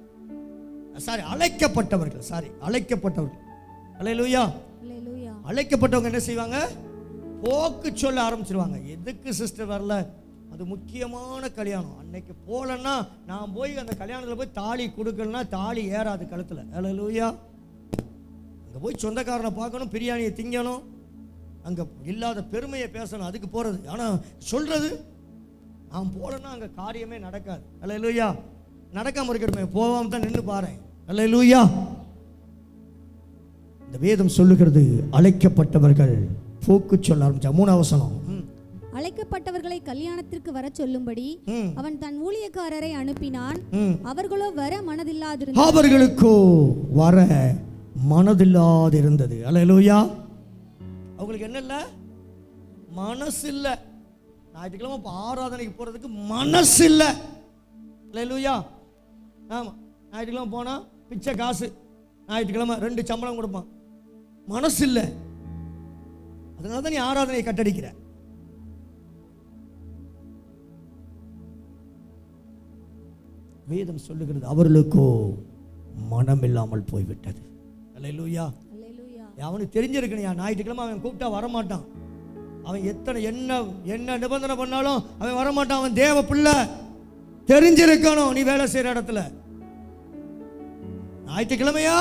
அழைக்கப்பட்டவர்கள். அழைக்கப்பட்டவர்கள். அல்லேலூயா. அழைக்கப்பட்டவங்க என்ன செய்வாங்க? போக்கு சொல்ல ஆரம்பிச்சிருவாங்க. எதுக்கு சிஸ்டர் வரல? அது முக்கியமான கல்யாணம். அன்னைக்கு போலன்னா, நான் போய் அந்த கல்யாணத்தில் போய் தாலி கொடுக்கலன்னா தாலி ஏறாது கழுத்தில். அல்லேலூயா. அங்கே போய் சொந்தக்காரனை பார்க்கணும், பிரியாணியை திங்கணும், அங்கே இல்லாத பெருமையை பேசணும், அதுக்கு போகிறது. ஆனால் சொல்கிறது, நான் போலன்னா அங்கே காரியமே நடக்காது. அல்லேலூயா. நடக்காமல் இருக்கணுமே, போகாமல் தான் நின்று பாரு. அல்லேலூயா. இந்த வேதம் சொல்லுகிறது, அழைக்கப்பட்டவர்கள் போக்கு சொல்ல ஆரம்பிச்சா. 3 வசனம். அழைக்கப்பட்டவர்களை கல்யாணத்திற்கு வர சொல்லும்படி அவன் தன் ஊழியக்காரரை அனுப்பினான். அவர்களோ வர மனதில்லாதிருந்தது. அவர்களுக்கோ வர மனதில்லாதிருந்தது. அல்லேலூயா. அவங்களுக்கு என்ன இல்லை? மனசு இல்லை. ஞாயிற்றுக்கிழமை ஆராதனைக்கு போறதுக்கு மனசு இல்லை. அல்லேலூயா. ஆமா, ஞாயிற்றுக்கிழமை போனா பிச்சை காசு, ஞாயிற்றுக்கிழமை 2 சம்பளம் கொடுப்பான். மனசு இல்லை. அதனால தான் நீ ஆராதனையை கட்டடிக்கிற. வேதம் சொல்லுகிறது, அவர்களுக்கோ மனம் இல்லாமல் போய்விட்டது. அல்லேலூயா. அவனுக்கு தெரிஞ்சிருக்கணையா, ஞாயிற்றுக்கிழமை அவன் கூப்பிட்டா வரமாட்டான். அவன் என்ன நிபந்தனை பண்ணாலும் அவன் வரமாட்டான். அவன் தேவ பிள்ளை. தெரிஞ்சிருக்கணும். நீ வேலை செய்யற இடத்துல ஞாயிற்றுக்கிழமையா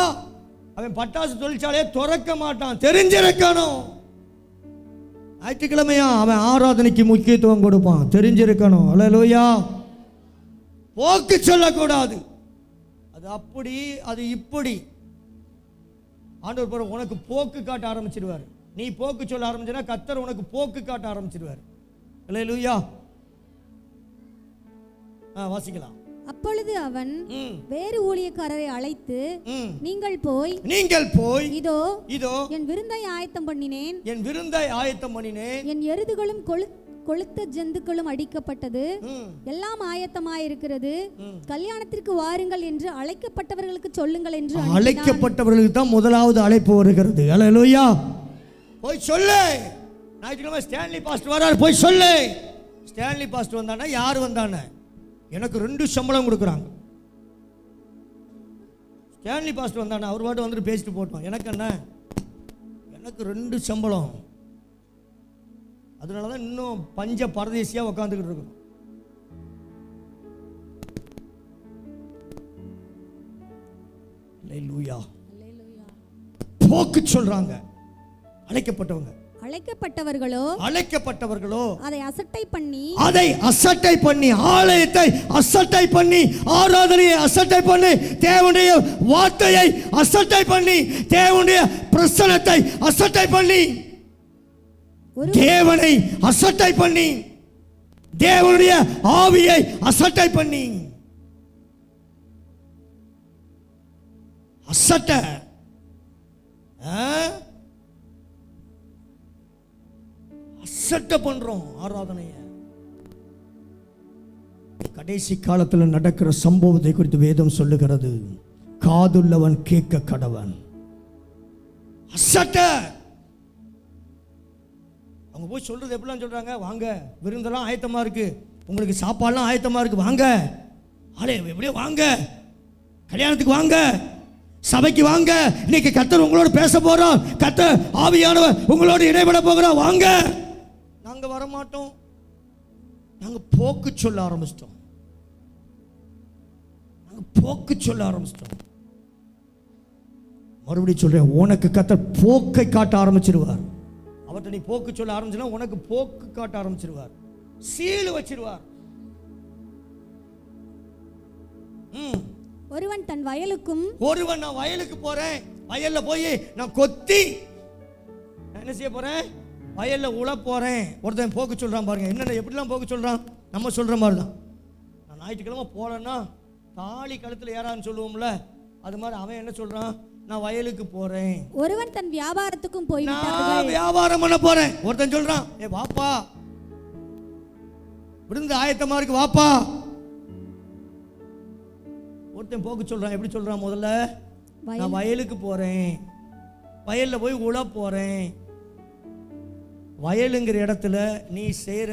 அவன் பட்டாசு தொழிற்சாலையை திறக்க மாட்டான். தெரிஞ்சிருக்கணும். ஞாயிற்றுக்கிழமையா அவன் ஆராதனைக்கு முக்கியத்துவம் கொடுப்பான். தெரிஞ்சிருக்கணும். அல்லேலூயா. போக்கு சொல்லக்கூடாது. அது அப்படி, அது இப்படி. ஆண்டவர் பாரு, உனக்கு போக்கு காட்ட ஆரம்பிச்சிடுவார். நீ போக்கு சொல்ல ஆரம்பிச்சா கர்த்தர் உனக்கு போக்கு காட்ட ஆரம்பிச்சிடுவார். அல்லேலூயா. வாசிக்கலாம். அப்பொழுது அவன் வேறு ஊழியக்காரரை அழைத்து, நீங்கள் போய் இதோ என் விருந்தை ஆயத்தம் பண்ணினேன், என் எருதுகளும் கொளுத்த ஜந்துக்களும் அடிக்கப்பட்டது, எல்லாம் ஆயத்தமாயிருக்கிறது, கல்யாணத்திற்கு வாருங்கள் என்று அழைக்கப்பட்டவர்களுக்கு சொல்லுங்கள் என்று. அழைக்கப்பட்டவர்களுக்கு தான் முதலாவது அழைப்பு வருகிறது. அல்லேலூயா. போய் சொல்லு. ஞாயிற்றுக்கிழமை ஸ்டான்லி பாஸ்டர் வராரு, போய் சொல்லு. ஸ்டான்லி பாஸ்டர் வந்தானா? யார் வந்தானே? எனக்கு 2 சம்பளம் கொடுக்குறாங்க. ஸ்டான்லி பாஸ்டர் வந்தானே, அவர் பாட்டு வந்துட்டு பேசிட்டு போட்டோம். எனக்கு என்ன? எனக்கு 2 சம்பளம். அதனால தான் இன்னும் பஞ்ச பரதேசியாக உட்காந்துக்கிட்டு இருக்கணும். அல்லேலூயா. போக்கு சொல்றாங்க அழைக்கப்பட்டவர்களோ அதை அசட்டை பண்ணி ஆலயத்தை அசட்டை பண்ணி, ஆராதனையை அசட்டை பண்ணி, தேவனுடைய வார்த்தையை அசட்டை பண்ணி, தேவனுடைய பிரசன்னத்தை அசட்டை பண்ணி தேவனை அசட்டை பண்ணி, தேவனுடைய ஆவியை அசட்டை பண்ணி, அசட்டை அசட்டை பண்றோம் ஆராதனைய. கடைசி காலத்தில் நடக்கிற சம்பவத்தை குறித்து வேதம் சொல்லுகிறது. காதுள்ளவன் கேட்க கடவன். அசட்டை. அவங்க போய் சொல்றது எப்படிலாம் சொல்றாங்க, வாங்க விருந்தெல்லாம் ஆயத்தமா இருக்கு, உங்களுக்கு சாப்பாடுலாம் ஆயத்தமா இருக்கு, வாங்க ஆளே எப்படியே வாங்க, கல்யாணத்துக்கு வாங்க, சபைக்கு வாங்க, இன்னைக்கு கர்த்தர் உங்களோட பேச போறோம், கர்த்தர் ஆவியானவர் உங்களோட இடைபட போகிறோம், வாங்க. நாங்க வர மாட்டோம். நாங்க போக்கு சொல்ல ஆரம்பிச்சிட்டோம். போக்கு சொல்ல ஆரம்பிச்சிட்டோம். மறுபடியும் சொல்றேன், உனக்கு கர்த்தர் போக்கை காட்ட ஆரம்பிச்சிருவார். அவர்கிட்ட நீ போக்கு சொல்ல ஆரம்பிச்சுனா உனக்கு போக்கு காட்ட ஆரம்பிச்சிருவார், சீல் வச்சிருவார். ஒருவன் தன் வயலுக்கும், ஒருவன் நான் வயலுக்கு போறேன், வயல்ல போய் நான் கொத்தி என்ன செய்ய போறேன், வயல்ல உழ போறேன். ஒருத்தன் போக்கு சொல்றான் பாருங்க, என்னென்ன எப்படிலாம் போக்கு சொல்றான். நம்ம சொல்ற மாதிரி தான். நான் ஞாயிற்றுக்கிழமை போறேன்னா தாலி கழுத்துல ஏறான்னு சொல்லுவோம்ல, அது மாதிரி அவன் என்ன சொல்றான், நான் வயலுக்கு போறேன். ஒருவன் தன் வியாபாரத்துக்கும் போய் நான் வியாபாரம் பண்ண போறேன். ஒருத்தன் சொல்றான், ஏ வாப்பா விருந்து ஆயத்தமா இருக்கு வாப்பா. ஒருத்தன் போக்கு சொல்றான். எப்படி சொல்றான், முதல்ல நான் வயலுக்கு போறேன், வயல்ல போய் உழ போறேன். வயலுங்கிற இடத்துல நீ செய்யற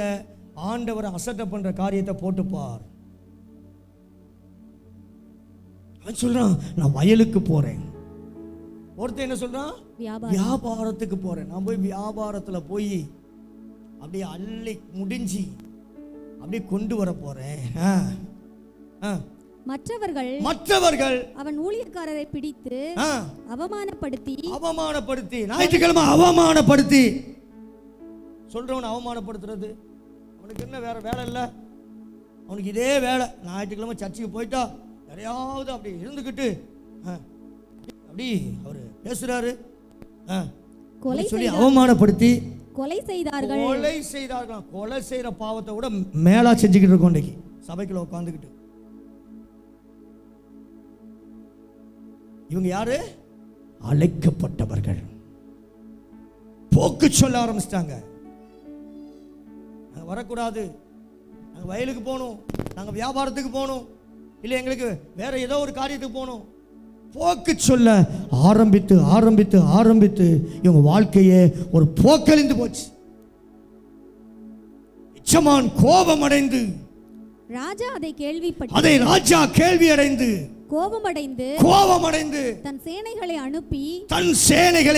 ஆண்டவரை அசட்டை பண்ற காரியத்தை போட்டுப்பார். அவன் சொல்றான், நான் வயலுக்கு போறேன். ஒருத்தன் என்ன சொல்றான், வியாபாரத்துக்கு போறேன். நான் போய் வியாபாரத்துல போய் அப்படியே அள்ளி முடிஞ்சு அப்படியே கொண்டு வர போறேன். மற்றவர்கள் அவன் ஊழியக்காரரை பிடித்து அவமானப்படுத்தி ஞாயிற்றுக்கிழமை அவமானப்படுத்தி சொல்றவன் அவமானப்படுத்துறது. அவனுக்கு என்ன வேற வேலை இல்லை, அவனுக்கு இதே வேலை. ஞாயிற்றுக்கிழமை சர்ச்சுக்கு போயிட்டா யாரையாவது அப்படி இருந்துக்கிட்டு அப்படி அவரு பேசுறாரு சொல்லி அவமானப்படுத்தி கொலை செய்தார்கள். கொலை செய்யற பாவத்தை விட மேலா செஞ்சுக்கிட்டு இருக்கோம் இன்னைக்கு சபைக்குள்ள உட்காந்துக்கிட்டு. இவங்க யாரு, அழைக்கப்பட்டவர்கள். போக்கு சொல்ல ஆரம்பிச்சிட்டாங்க. நாங்க வரக்கூடாது, நாங்க வயலுக்கு போகணும், நாங்க வியாபாரத்துக்கு போகணும், இல்லை எங்களுக்கு வேற ஏதோ ஒரு காரியத்துக்கு போகணும். போக்கு சொல்ல ஆரம்பித்து ஆரம்பித்து ஆரம்பித்து இவங்க வாழ்க்கையே ஒரு போக்கழிந்து போச்சு. எஜமான் கோபம் அடைந்து, ராஜா அதை கேள்விப்பட்டு, அதை ராஜா கேள்வி அடைந்து கோபமடைந்து தன் சேனைகளை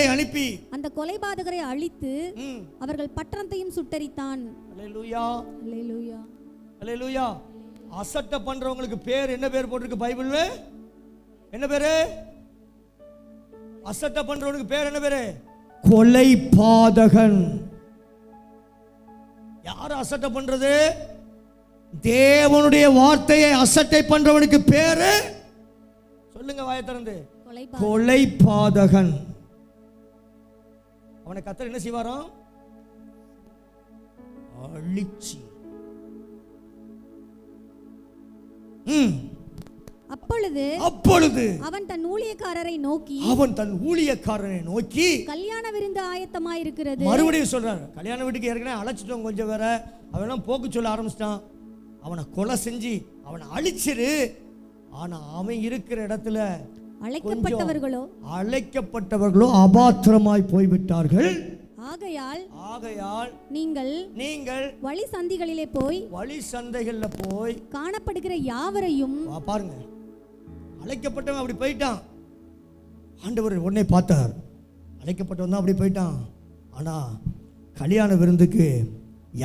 அனுப்பி அந்த கொலைபாதகரை அழித்து அவர்கள் பட்டணத்தையும் சுட்டரித்தான். அல்லேலூயா, அல்லேலூயா. அசட்டை பண்றவங்களுக்கு பேர் என்ன பேர் போட்டிருக்கு பைபிள்ல? என்ன பேரு? அசட்டை பண்றவனுக்கு பேர் என்ன பேரு? கொலைபாதகன். யார் அசட்டை பண்றது? தேவனுடைய வார்த்தையை அசட்டை பண்றவனுக்கு பேரு சொல்லுங்க வாயை திறந்து, கொலைபாதகன். அவனை கர்த்தர் என்ன செய்வாராம்? அழிச்சி. அப்பொழுது அவன் தன் ஊழியக்காரரை நோக்கி கல்யாண விருந்து ஆயத்தமாய் இருக்கிறது. மறுபடியும் சொல்றாரு, கல்யாண வீட்டுக்கு ஏற்கனவே அழைச்சிட்டோம், கொஞ்சம் வேற அவன் போக்கு சொல்ல ஆரம்பிச்சிட்டான். அவனை கொலை செஞ்சு அவனை அழிச்சிரு. ஆனா அவன் இருக்கிற இடத்துல அழைக்கப்பட்டவர்களோ அபாத்திரமாய் போய்விட்டார்கள். ஆகையால் நீங்கள் வழி சந்தைகளிலே போய் காணப்படுகிற யாவரையும் பாருங்க. அழைக்கப்பட்டவன் அப்படி போயிட்டான். ஆண்டவர் உடனே பார்த்தார். அழைக்கப்பட்டவன் தான் அப்படி போயிட்டான். ஆனா கல்யாண விருந்துக்கு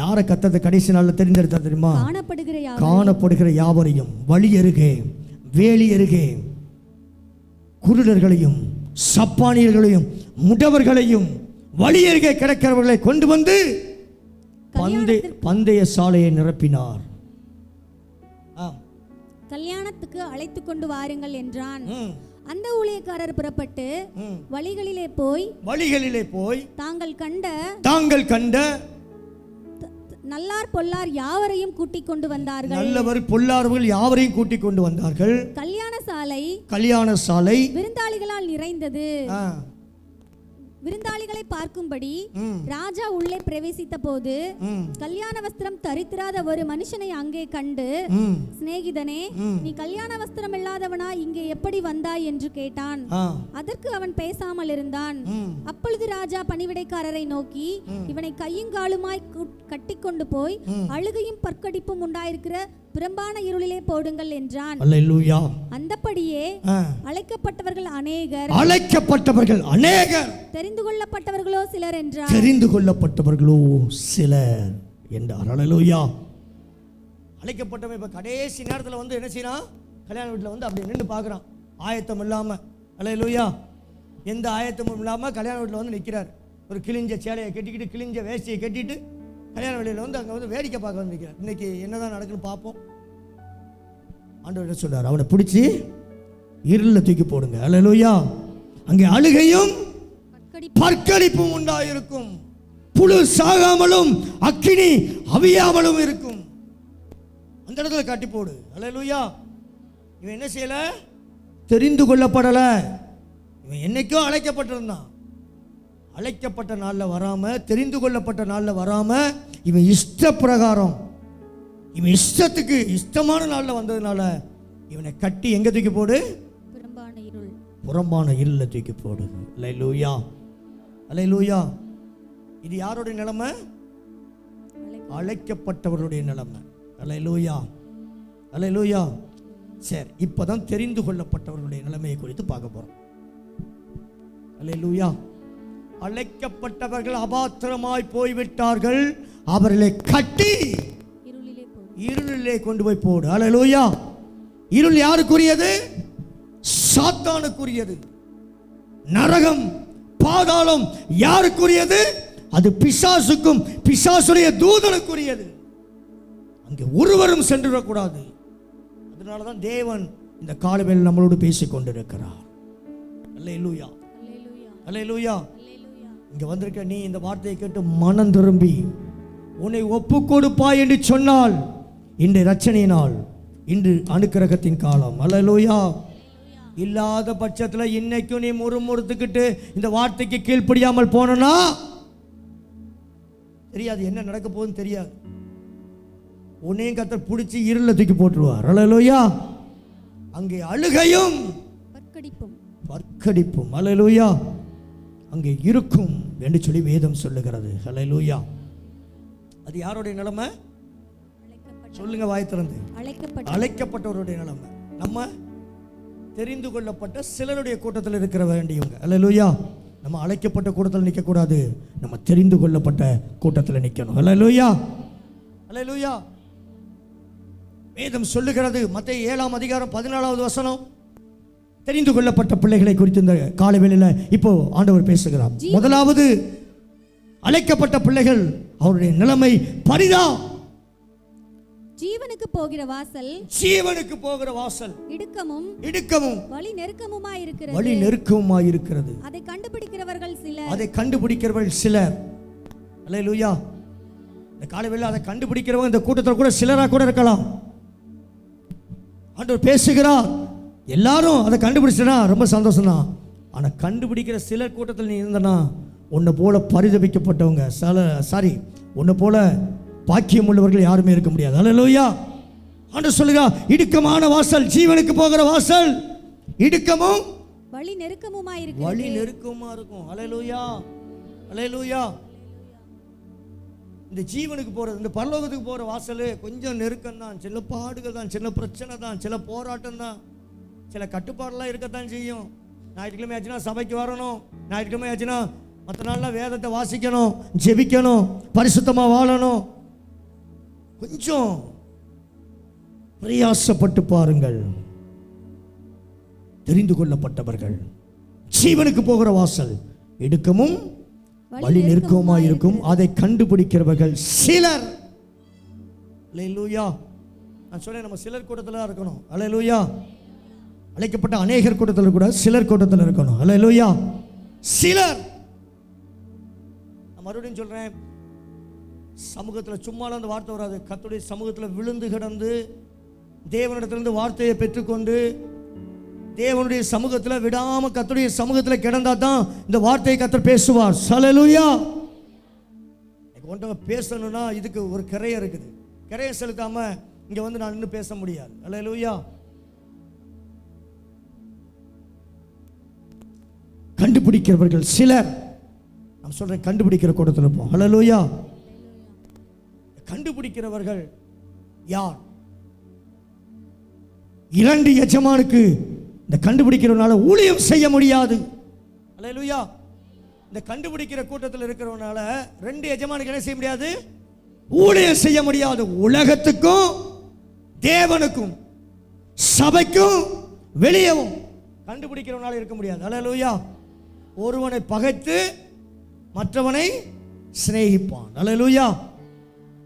யாரை கத்தத்தை கடைசி நாள்ல தெரிந்தெடுத்தா தெரியுமா? காணப்படுகிற யாவரையும், வழி அருகே வேலி அருகே குருடர்களையும் சப்பானியர்களையும் முடவர்களையும் வழி அருகே கிடக்கிறவர்களை கொண்டு வந்து பந்தய சாலையை நிரப்பினார். கல்யாணத்துக்கு அழைத்து கொண்டு வாருங்கள் என்றான். அந்த ஊழியக்காரர் புறப்பட்டு வழிகளிலே போய் தாங்கள் கண்ட நல்லார் பொல்லார் யாவரையும் கூட்டிக் கொண்டு வந்தார்கள். நல்லவர் பொல்லார்கள் யாவரையும் கூட்டிக் கொண்டு வந்தார்கள். கல்யாண சாலை விருந்தாளிகளால் நிறைந்தது. விருந்தாளிகளை பார்க்கும்படி ராஜா உள்ளே பிரவேசித்த போது கல்யாண வஸ்திரம் தரித்திராத ஒரு மனுஷனை அங்கே கண்டு, சிநேகிதனே, நீ கல்யாண வஸ்திரம் இல்லாதவனா இங்கே எப்படி வந்தாய் என்று கேட்டான். அதற்கு அவன் பேசாமல் இருந்தான். அப்பொழுது ராஜா பணிவிடைக்காரரை நோக்கி, இவனை கையுங்காலுமாய் கட்டி கொண்டு போய் அழுகையும் பற்கடிப்பும் உண்டாயிருக்கிற புறம்பான இருளிலே போடுங்கள் என்றான். அல்லேலூயா. அந்தபடியே அழைக்கப்பட்டவர்கள் அநேகர், தெரிந்து கொள்ளப்பட்டவர்களோ சிலர் என்றார். அல்லேலூயா. அழைக்கப்பட்டவன் இப்ப கடைசி நேரத்தில் வந்து என்ன செய்யறான்? கல்யாண வீட்டில் வந்து அப்படி நின்று பார்க்குறான், ஆயத்தம் இல்லாம. அல்லேலூயா. எந்த ஆயத்தமும் இல்லாம கல்யாண வீட்டில் வந்து நிற்கிறார். ஒரு கிழிஞ்ச சேலையை கட்டிக்கிட்டு, கிழிஞ்ச வேஷ்டியை கட்டிட்டு கல்யாண வீட்டில் வந்து அங்கே வந்து வேடிக்கை பார்க்க வந்து நிற்கிறார். இன்னைக்கு என்னதான் நடக்குன்னு பார்ப்போம். ஆண்டவர் சொல்றார், அவனை பிடிச்சி இருளில் தூக்கி போடுங்க. அல்லேலூயா. அங்கே அழுகையும் பற்கடிப்பும் உண்டாயிருக்கும். புழு சாகாமலும் அக்கினி அவியாமலும் இருக்கும். அந்த இடத்துல கட்டி போடு. அல்லேலூயா. இவன் என்ன செய்யல? தெரிந்து கொள்ளப்படல. இவன் என்னைக்கோ அழைக்கப்பட்டிருந்தான். அழைக்கப்பட்ட நாளில் வராம, தெரிந்து கொள்ளப்பட்ட நாளில் வராம, இவன் இஷ்ட பிரகாரம், இவன் இஷ்டத்துக்கு இஷ்டமான நாளில் வந்ததுனால இவனை கட்டி எங்க தூக்கி போடு? புறம்பான இருள தூக்கி போடு. அல்லேலூயா. அல்லேலூயா. இது யாருடைய நிலைமை? அழைக்கப்பட்டவருடைய நிலைமை. அல்லேலூயா. அல்லேலூயா. சரி, இப்பதான் தெரிந்து கொள்ளப்பட்டவர்களுடைய நிலைமையை குறித்து பார்க்க போறோம். அல்லேலூயா. அழைக்கப்பட்டவர்கள் அபாத்திரமாய் போய்விட்டார்கள். அவர்களை கட்டி இருளிலே கொண்டு போய் போடு. அல்லேலூயா. இருள் யாருக்குரியது? சாத்தானுக்குரியது. நரகம், பாதாளம் யாருக்குரியது? அது பிசாசுக்கும் பிசாசுடைய தூதனுக்குரியது. அங்கே ஒருவரும் சென்றுவிடக்கூடாது. அதனாலதான் தேவன் இந்த காலவேளையில் நம்மளோடு பேசிக் கொண்டிருக்கிறார். அல்லேலூயா. அல்லேலூயா. இங்க வந்திருக்க நீ இந்த வார்த்தையை கேட்டு மனம் திரும்பி உன்னை ஒப்பு கொடுப்பாய் என்று சொன்னால், இன்று ரட்சணை நாள், இன்று அனுக்கிரகத்தின் காலம். அல்லேலூயா. இல்லாத பட்சத்தில் இன்னைக்கும் நீ முறுமுறுத்துக்கிட்டு இந்த வார்த்தைக்கு கீழ்ப்படியாமல் போனா தெரியாது, என்ன நடக்க போகுதுன்னு தெரியாது. உன்னையும் கர்த்தர் பிடிச்சி இருள தூக்கி போட்டுருவார். அல்லேலூயா. அங்கே அழுகையும் பற்கடிப்பும் அல்லேலூயா அங்கே இருக்கும் என்று சொல்லி வேதம் சொல்லுகிறது. அல்லேலூயா. அது யாருடைய நிலைமை? சொல்லுங்க வாய் திறந்து. அழைக்கப்பட்டவருடைய நிலைமை. நம்ம தெரிந்து கொள்ளப்பட்ட சிலருடைய கூட்டத்தில் இருக்கிற வேண்டியவங்க. அல்லேலூயா. நம்ம அழைக்கப்பட்ட கூட்டத்தில் நிற்க கூடாது, நம்ம தெரிந்து கொள்ளப்பட்ட கூட்டத்தில் நிற்கணும். அல்லேலூயா. அல்லேலூயா. வேதம் சொல்லுகிறது, மத்தேயு 7ஆம் அதிகாரம் 14வது வசனம். தெரிந்து கொள்ளப்பட்ட பிள்ளைகளை குறித்து இந்த காலவேளையில் இப்போ ஆண்டவர் பேசுகிறார். முதலாவது அழைக்கப்பட்ட பிள்ளைகள், அவருடைய நிலைமை பரிதா. ஜீவனுக்கு போகிற வாசல் இடுக்கமும் வழி நெருக்கமுமாய் இருக்கிறது. அதை கண்டுபிடிக்கிறவர்கள் சிலர். அல்லேலூயா. இந்த காலவேளையில் அதை கண்டுபிடிக்கிறவங்க இந்த கூட்டத்தில் கூட சிலராக கூட இருக்கலாம். ஆண்டவர் பேசுகிறார். எல்லாரும் அதை கண்டுபிடிச்சனா ரொம்ப சந்தோஷம் தான். ஆனால் கண்டுபிடிக்கிற சிலர் கூட்டத்தில் நீ இருந்தனா, உன்னை போல பரிதபிக்கப்பட்டவங்க உன்னை போல பாக்கியம் உள்ளவர்கள் யாருமே இருக்க முடியாது. அல்லேலூயா. ஆண்டவர் சொல்லுங்க, இடுக்கமான வாசல், ஜீவனுக்கு போகிற வாசல் இடுக்கமும் வழி நெருக்கமுமா இருக்கும். அல்லேலூயா. அல்லேலூயா. இந்த ஜீவனுக்கு போகிறது, இந்த பரலோகத்துக்கு போகிற வாசல் கொஞ்சம் நெருக்கம் தான், சில பாடுகள் தான், சில பிரச்சனை தான், சில போராட்டம் தான், சில கட்டுப்பாடெல்லாம் இருக்கத்தான் செய்யும். ஞாயிற்றுக்கிழமை ஆச்சுன்னா சபைக்கு வரணும், ஞாயிற்றுக்கிழமை ஆச்சுன்னா மற்ற நாள்லாம் வேதத்தை வாசிக்கணும், ஜெபிக்கணும், பரிசுத்தமாக வாழணும். கொஞ்சம் பிரயாசப்பட்டு பாருங்கள். தெரிந்து கொள்ளப்பட்டவர்கள், ஜீவனுக்கு போகிற வாசல் இடுக்கமும் வழி நெருக்கமுமாய் இருக்கும். அதை கண்டுபிடிக்கிறவர்கள் சிலர். அல்லேலூயா. நான் சொன்னேன், நம்ம சிலர் கூட்டத்தில் இருக்கணும். அல்லேலூயா. அழைக்கப்பட்ட அநேகர் கூட்டத்தில் கூட சிலர் கூட்டத்தில் இருக்கணும். அல்லேலூயா. சிலர். நான் மறுபடியும் சொல்றேன், சமூகத்தில் சும்மாலாம் அந்த வார்த்தை வராது. கர்த்தருடைய சமூகத்தில் விழுந்து கிடந்து தேவனிடத்திலிருந்து வார்த்தையை பெற்றுக்கொண்டு தேவனுடைய சமூகத்தில் விடாம கர்த்தருடைய சமூகத்தில் கிடந்தா தான் இந்த வார்த்தையை கர்த்தர் பேசுவார். அல்லேலூயா. ஒன்றவங்க பேசணும்னா இதுக்கு ஒரு கிரையை இருக்குது. கிரையை செலுத்தாம இங்க வந்து நான் இன்னும் பேச முடியாது. அல்லேலூயா. கண்டுபிடிக்கிறவர்கள் சிலர். நான் சொல்றேன், கண்டுபிடிக்கிற கூட்டத்தில் இருப்போம். அல்லேலூயா. கண்டுபிடிக்கிறவர்கள் யார்? இரண்டு எஜமானுக்கு இந்த கண்டுபிடிக்கிறவனால ஊழியம் செய்ய முடியாது. அல்லேலூயா. இந்த கண்டுபிடிக்கிற கூட்டத்தில் இருக்கிறவனால ரெண்டு எஜமானுக்கு என்ன செய்ய முடியாது? ஊழியம் செய்ய முடியாது. உலகத்துக்கும் தேவனுக்கும் சபைக்கும் வெளியவும் கண்டுபிடிக்கிறவனால இருக்க முடியாது. அல்லேலூயா. ஒருவனை பகைத்து மற்றவனை சிநேகிப்பான். அல்லேலூயா.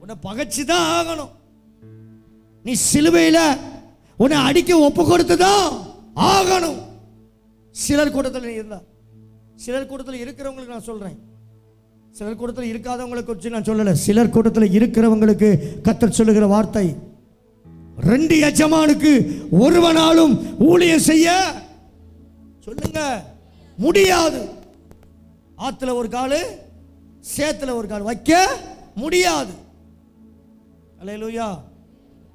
உன்னை பகைச்சுதான் ஆகணும். நீ சிலுவையில் உன்னை அடிக்க ஒப்பு கொடுத்துதான் ஆகணும். சிலர் கூட்டத்தில் இருந்தா, சிலர் கூட்டத்தில் இருக்கிறவங்களுக்கு நான் சொல்றேன், சிலர் கூட்டத்தில் இருக்காதவங்களை குறித்து நான் சொல்லல. சிலர் கூட்டத்தில் இருக்கிறவங்களுக்கு கர்த்தர் சொல்லுகிற வார்த்தை, ரெண்டு எஜமானுக்கு ஒருவனாலும் ஊழியம் செய்ய சொல்லுங்க முடியாது. ஆத்துல ஒரு காலு சேத்துல ஒரு கால் வைக்க முடியாது. அல்லேலூயா.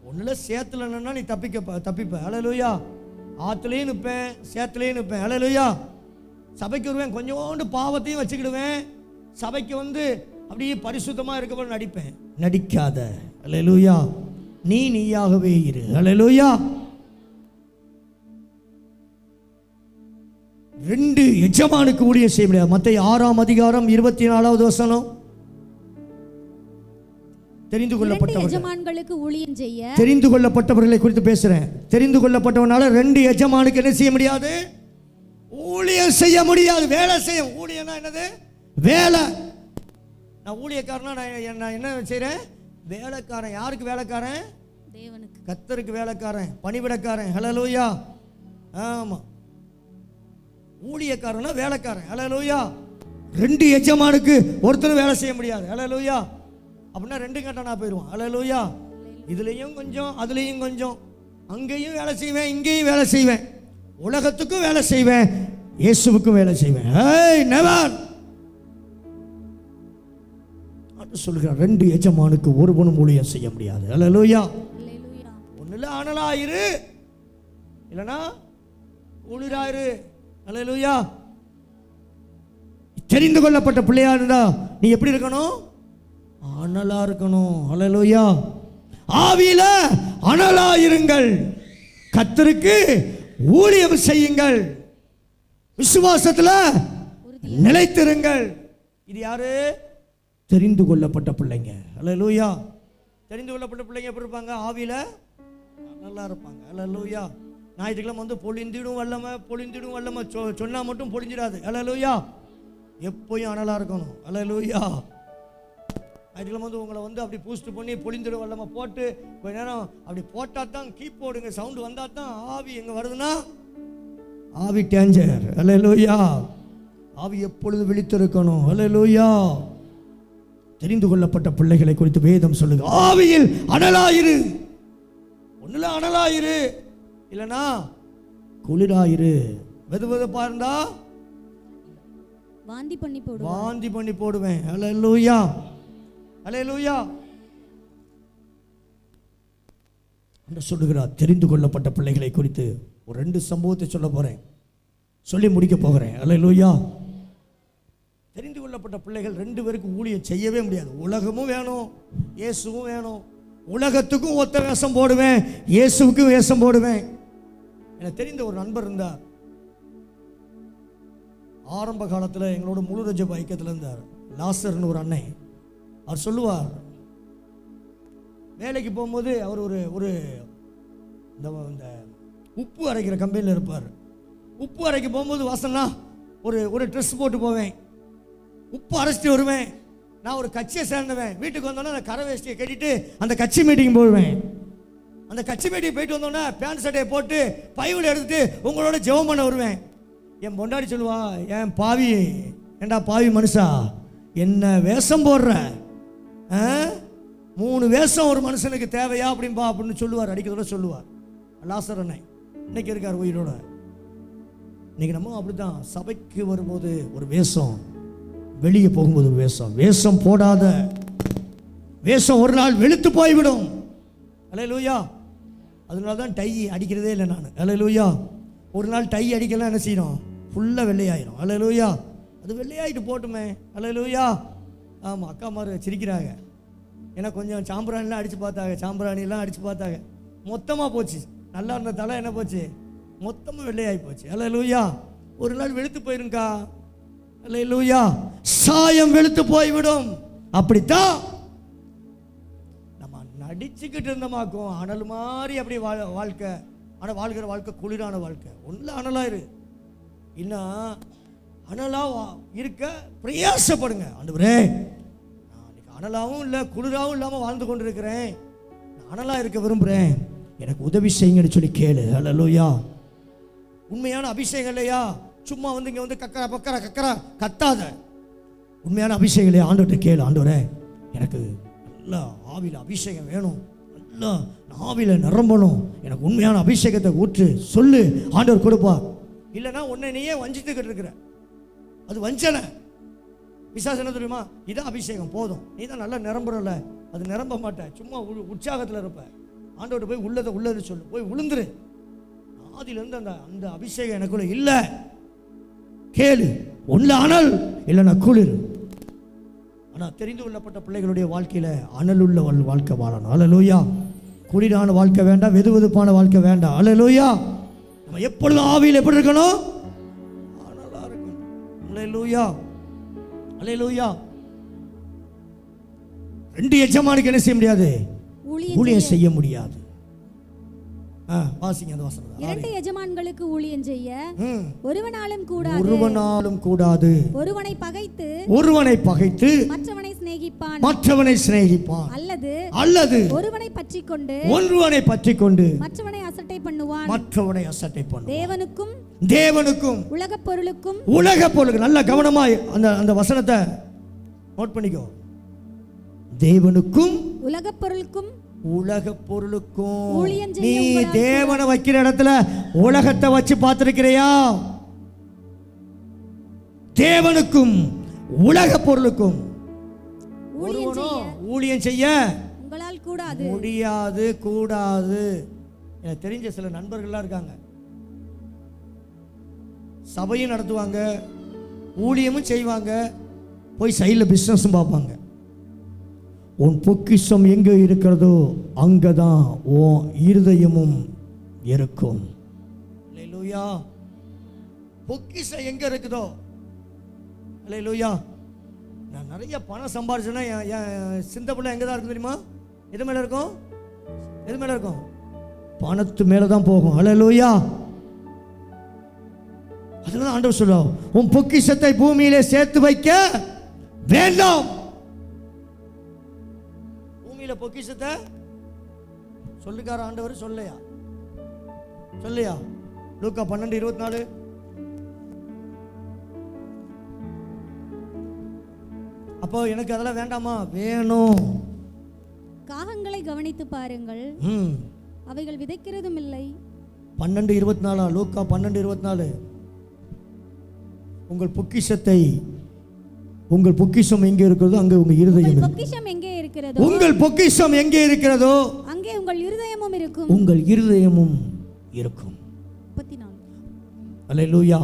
ஒண்ணுல சேத்துல நின்னா நீ தப்பிப்ப. அல்லேலூயா. ஆத்துலயும் நிற்பேன், சேத்துலயும் நிற்பேன். அல்லேலூயா. சபைக்கு வருவேன், கொஞ்சோண்டு பாவத்தையும் வச்சுக்கிடுவேன். சபைக்கு வந்து அப்படியே பரிசுத்தமா இருக்க நடிப்பேன். நடிக்காத. அல்லேலூயா. நீயாகவே இரு. அல்லேலூயா. ரெண்டு எஜமானுக்கு ஊழியம் செய்ய முடியாது. மத்தேயு 6:24 தெரிந்து கொள்ளப்பட்டவர்கள், எஜமான்களுக்கு ஊழியம் செய்ய, தெரிந்து கொள்ளப்பட்டவர்களை குறித்து பேசுறேன். தெரிந்து கொள்ளப்பட்டவனால ரெண்டு எஜமானுக்கு என்ன செய்ய முடியாது? ஊழியம் செய்ய முடியாது. வேலை செய்ய. ஊழியம்னா என்னது? வேலை. நான் ஊழியக்காரனா நான் என்ன செய்றேன்? வேலைக்காரன். யாருக்கு வேலைக்காரன்? தேவனுக்கு. கர்த்தருக்கு வேலைக்காரன், பணிவிடக்காரன். ஹல்லேலூயா. ஆமா. ஊழியக்காரனா வேலைக்காரன். ஹல்லேலூயா. ரெண்டு எஜமானுக்கு ஒருத்தர் வேலை செய்ய முடியாது. ஹல்லேலூயா. அப்படின்னா ரெண்டு கட்டணா போயிடுவான். ஹல்லேலூயா. இதுலயும் கொஞ்சம் அதுலயும் கொஞ்சம், அங்கேயும் வேலை செய்வேன், இங்கேயும் வேலை செய்வேன், உலகத்துக்கும் வேலை செய்வேன், இயேசுவுக்கும் வேலை செய்வேன். ஏய் நெவர் சொல்கிறார், ரெண்டு எஜமானுக்கு ஒருவனும் ஊழியம் செய்ய முடியாது. ஹல்லேலூயா. ஒண்ணுல அனலாயிரு, இல்லனா குளிராயிரு. ஹல்லேலூயா. தெரிந்து கொள்ளப்பட்ட பிள்ளையா இருந்தா நீ எப்படி இருக்கணும்? அனலா இருக்கணும். ஹல்லேலூயா. ஆவியில அனலாயிருங்கள், கர்த்தருக்கு ஊழியம் செய்யுங்கள், விசுவாசத்துல நிலைத்திருங்கள். இது யாரு? தெரிந்து கொள்ளப்பட்ட பிள்ளைங்க. ஹல்லேலூயா. தெரிந்து கொள்ளப்பட்ட பிள்ளைங்க எப்படி இருப்பாங்க? ஆவியில நல்லா இருப்பாங்க. ஹல்லேலூயா. ஞாயிற்றுக்கிழமை வந்து பொழிந்திடும் வல்லமை சொன்னா மட்டும் பொழிஞ்சிடாது. ஹல்லேலூயா. எப்பயும் அனலா இருக்கணும். ஹல்லேலூயா. ஞாயிற்றுக்கிழமை வந்து உங்களை வந்து அப்படி பூஸ்ட் பண்ணி பொழிந்திடும் வல்லமை போட்டு கொஞ்ச நேரம் அப்படி போட்டா தான், கீபோர்டுங்க சவுண்டு வந்தா தான் ஆவி எங்க வருதுன்னா ஆவி டேஞ்சர். ஹல்லேலூயா. ஆவி எப்பொழுது விழித்திருக்கணும். ஹல்லேலூயா. தெரிந்து கொள்ளப்பட்ட பிள்ளைகளை குறித்து வேதம் சொல்லுங்க, ஆவியில் அனலாயிரு. ஒண்ணுல அனலாயிரு, இல்லனா குளிராயிரு. வெதுவெதுப்பா இருந்தா வாந்தி பண்ணி போடுவேன். ஹல்லேலூயா. ஹல்லேலூயா. என்று சொல்லுகிறார். தெரிந்து கொள்ளப்பட்ட பிள்ளைகளை குறித்து ஒரு ரெண்டு சம்பவத்தை சொல்ல போறேன், சொல்லி முடிக்க போகிறேன். ஹல்லேலூயா. தெரிந்து கொள்ளப்பட்ட பிள்ளைகள் ரெண்டு பேருக்கு ஊழியம் செய்யவே முடியாது. உலகமும் வேணும், இயேசுவும் வேணும். உலகத்துக்கும் ஒத்த வேஷம் போடுவேன், இயேசுவுக்கும் வேஷம் போடுவேன். எனக்கு தெரிந்த ஒரு நண்பர் இருந்தார். ஆரம்ப காலத்தில் எங்களோட முழு ரஜப ஐக்கியத்தில் இருந்தார். லாசர்னு ஒரு அண்ணன். அவர் சொல்லுவார், வேலைக்கு போகும்போது அவர் ஒரு இந்த உப்பு அரைக்கிற கம்பெனியில் இருப்பார். உப்பு அரைக்க போகும்போது வாசனா ஒரு ட்ரெஸ் போட்டு போவேன், உப்பு அரைச்சிட்டு வருவேன். நான் ஒரு கட்சியை சேர்ந்தவன். வீட்டுக்கு வந்தோன்னா அந்த கரை வேஷ்டியை கட்டிட்டு அந்த கட்சி மீட்டிங் போடுவேன். அந்த கச்சிமேட்டியை போயிட்டு வந்தோன்னே பேண்ட் சட்டையை போட்டு பைபிள் எடுத்துட்டு உங்களோட ஜெபம் பண்ண வருவேன். என் பொண்டாடி சொல்லுவா, என் பாவி, ஏண்டா பாவி மனுஷா, என்ன வேஷம் போடுற, 3 வேஷம் ஒரு மனுஷனுக்கு தேவையா அப்படின்பா அப்படின்னு சொல்லுவார். அடிக்கிறதோட சொல்லுவார். லாசர் அண்ணன் இன்னைக்கு இருக்கார் உயிரோட. இன்னைக்கு நம்ம அப்படித்தான், சபைக்கு வரும்போது ஒரு வேஷம், வெளியே போகும்போது ஒரு வேஷம். வேஷம் போடாத வேஷம் ஒரு நாள் வெளுத்து போய்விடும். அல்லேலூயா. அதனால தான் டை அடிக்கிறதே இல்லை நான். அல்லேலூயா. ஒரு நாள் டை அடிக்கலாம் என்ன செய்யணும், ஃபுல்லாக வெள்ளையாயிரும். அல்லேலூயா. அது வெள்ளையாயிட்டு போட்டுமே. அல்லேலூயா. ஆமாம், அக்கா மாதிரி சிரிக்கிறாங்க. ஏன்னா கொஞ்சம் சாம்பிராணிலாம் அடித்து பார்த்தாங்க, சாம்பிராணிலாம் அடித்து பார்த்தாங்க, மொத்தமாக போச்சு. நல்லா இருந்த தலை என்ன போச்சு, மொத்தமாக வெள்ளையாகி போச்சு. அல்லேலூயா. ஒரு நாள் வெளுத்து போயிருங்கக்கா. அல்லேலூயா. சாயம் வெளுத்து போய்விடும். அப்படித்தான் அடிச்சுக்கிட்டு இருந்தமாக்கும் அனல் மாதிரி அப்படி வாழ்க்கை. ஆனால் வாழ்கிற வாழ்க்கை குளிரான வாழ்க்கை. ஒன்றில் அனலாயிரு, இன்னும் அனலாக இருக்க பிரயாசப்படுங்க. ஆண்டவரே, நான் இன்னைக்கு அனலாகவும் இல்லை குளிராகவும் இல்லாமல் வாழ்ந்து கொண்டு இருக்கிறேன், நான் அனலாக இருக்க விரும்புகிறேன், எனக்கு உதவி செய்யுங்கன்னு சொல்லி கேளு. அல்லேலூயா. உண்மையான அபிஷேகம் இல்லையா, சும்மா வந்து இங்கே வந்து கக்கரா பக்கரா கக்கரா கத்தாத. உண்மையான அபிஷேகம் இல்லையா, ஆண்டவர்கிட்ட கேளு. ஆண்டவரே, எனக்கு நல்லா ஆவியில் அபிஷேகம் வேணும், நல்லா ஆவியில் நிரம்பணும், எனக்கு உண்மையான அபிஷேகத்தை ஊற்று சொல்லு. ஆண்டவர் கொடுப்பா. இல்லைன்னா உன்னை நீயே வஞ்சித்துக்கிட்டு இருக்கிற, அது வஞ்சனை. விசாசம் என்ன தெரியுமா, இதான் அபிஷேகம் போதும், நீ தான் நல்லா நிரம்புறல, அது நிரம்ப மாட்டேன், சும்மா உற்சாகத்தில் இருப்ப. ஆண்டவர்கிட்ட போய் உள்ளதை சொல்லு, போய் விழுந்துரு. ஆதியிலேருந்து அந்த அந்த அபிஷேகம் எனக்குள்ள இல்லை. கேளு. ஒன்றில் அனல், இல்லைன்னா குளிர். ஆனால் தெரிந்து கொள்ளப்பட்ட பிள்ளைகளுடைய வாழ்க்கையில் அனலுள்ள வாழ்க்கை வாழணும். அல்லேலூயா. குளிரான வாழ்க்கை வேண்டாம், வெதுவெதுப்பான வாழ்க்கை வேண்டாம். அல்லேலூயா. நம்ம எப்பொழுதும் ஆவியில் எப்படி இருக்கணும், அனலா இருக்கணும். அல்லேலூயா. அல்லேலூயா. 2 எஜமானுக்கு என்ன செய்ய முடியாது, ஊழியம் செய்ய முடியாது. வாசிங்க அந்த வசனம். 2 எஜமான்களுக்கு ஊழியம் செய்ய ஒருவனாலும் கூடாது. ஒருவனை பகைத்து மற்றவனை சிநேகிப்பான். அல்லது ஒருவனை பற்றிக் கொண்டு மற்றவனை அசட்டை பண்ணுவான். தேவனுக்கும் உலகப் பொருளுக்கும் நல்ல கவனமாய் அந்த வசனத்தை நோட் பண்ணிக்கோ. தேவனுக்கும் உலக பொருளுக்கும். நீ தேவனை வைக்கிற இடத்துல உலகத்தை வச்சு பார்த்திருக்கிறியா? தேவனுக்கும் உலக பொருளுக்கும் ஊழியம் செய்ய உங்களால் கூடாது. எனக்கு தெரிஞ்ச சில நண்பர்கள்லாம் இருக்காங்க, சபையும் நடத்துவாங்க, ஊழியமும் செய்வாங்க, போய் சைடில் பிஸ்னஸும் பார்ப்பாங்க. உன் பொக்கிஷம் எங்கே இருக்கிறதோ அங்கதான் உன் இருதயமும் இருக்கும். அல்லேலூயா. பொக்கிஷம் எங்க இருக்குதோ, அல்லேலூயா. நான் நிறைய பணம் சம்பாதிச்சேன்னா என் சிந்தப்புள்ள எங்கே தான் இருக்கும் தெரியுமா? எது மேலே இருக்கும்? பணத்து மேலே தான் போகும். அல்லேலூயா. அதனால ஆண்டவர் சொல்றார், உன் பொக்கிஷத்தை பூமியிலே சேர்த்து வைக்க வேண்டாம். பொக்கிஷத்தை சொல்லுக்கார ஆண்டவர் சொல்லையா? லூக்கா 12:24. அப்போ எனக்கு அதெல்லாம் வேண்டாமா? வேணும். காகங்களை கவனித்து பாருங்கள், அவைகள் விதைக்கிறதும் இல்லை. 12:24. லூக்கா 12:24. உங்கள் பொக்கிஷம் எங்கே இருக்கிறதோ அங்கே உங்கள் இருதயம். உங்கள் பொக்கிஷம் எங்கே இருக்கிறதோ அங்கே உங்கள் இருதயமும் இருக்கும். 34. அல்லேலூயா.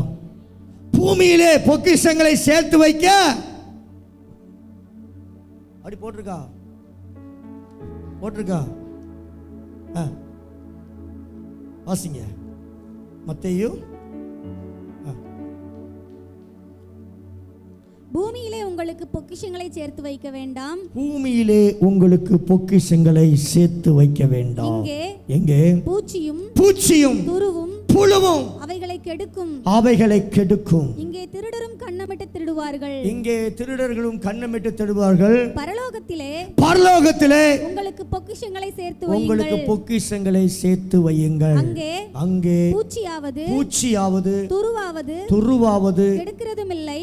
பூமியிலே பொக்கிஷங்களை சேர்த்து வைக்க அப்படி போட்டிருக்கா? வாசிங்க. மத்தேயு. பூமியிலே உங்களுக்கு பொக்கிஷங்களை சேர்த்து வைக்க வேண்டாம். எங்கே பூச்சியும் துருவும் புழுவும் அவைகளை கெடுக்கும். இங்கே திருடரும் கண்ணமிட்டு திருடுவார்கள். இங்கே திருடர்களும் கண்ணமிட்டு திருடுவார்கள். பரலோகத்திலே உங்களுக்கு பொக்கிஷங்களை சேர்த்து வையுங்கள். அங்கே பூச்சியாவது துருவாவது கெடுக்கிறதும் இல்லை.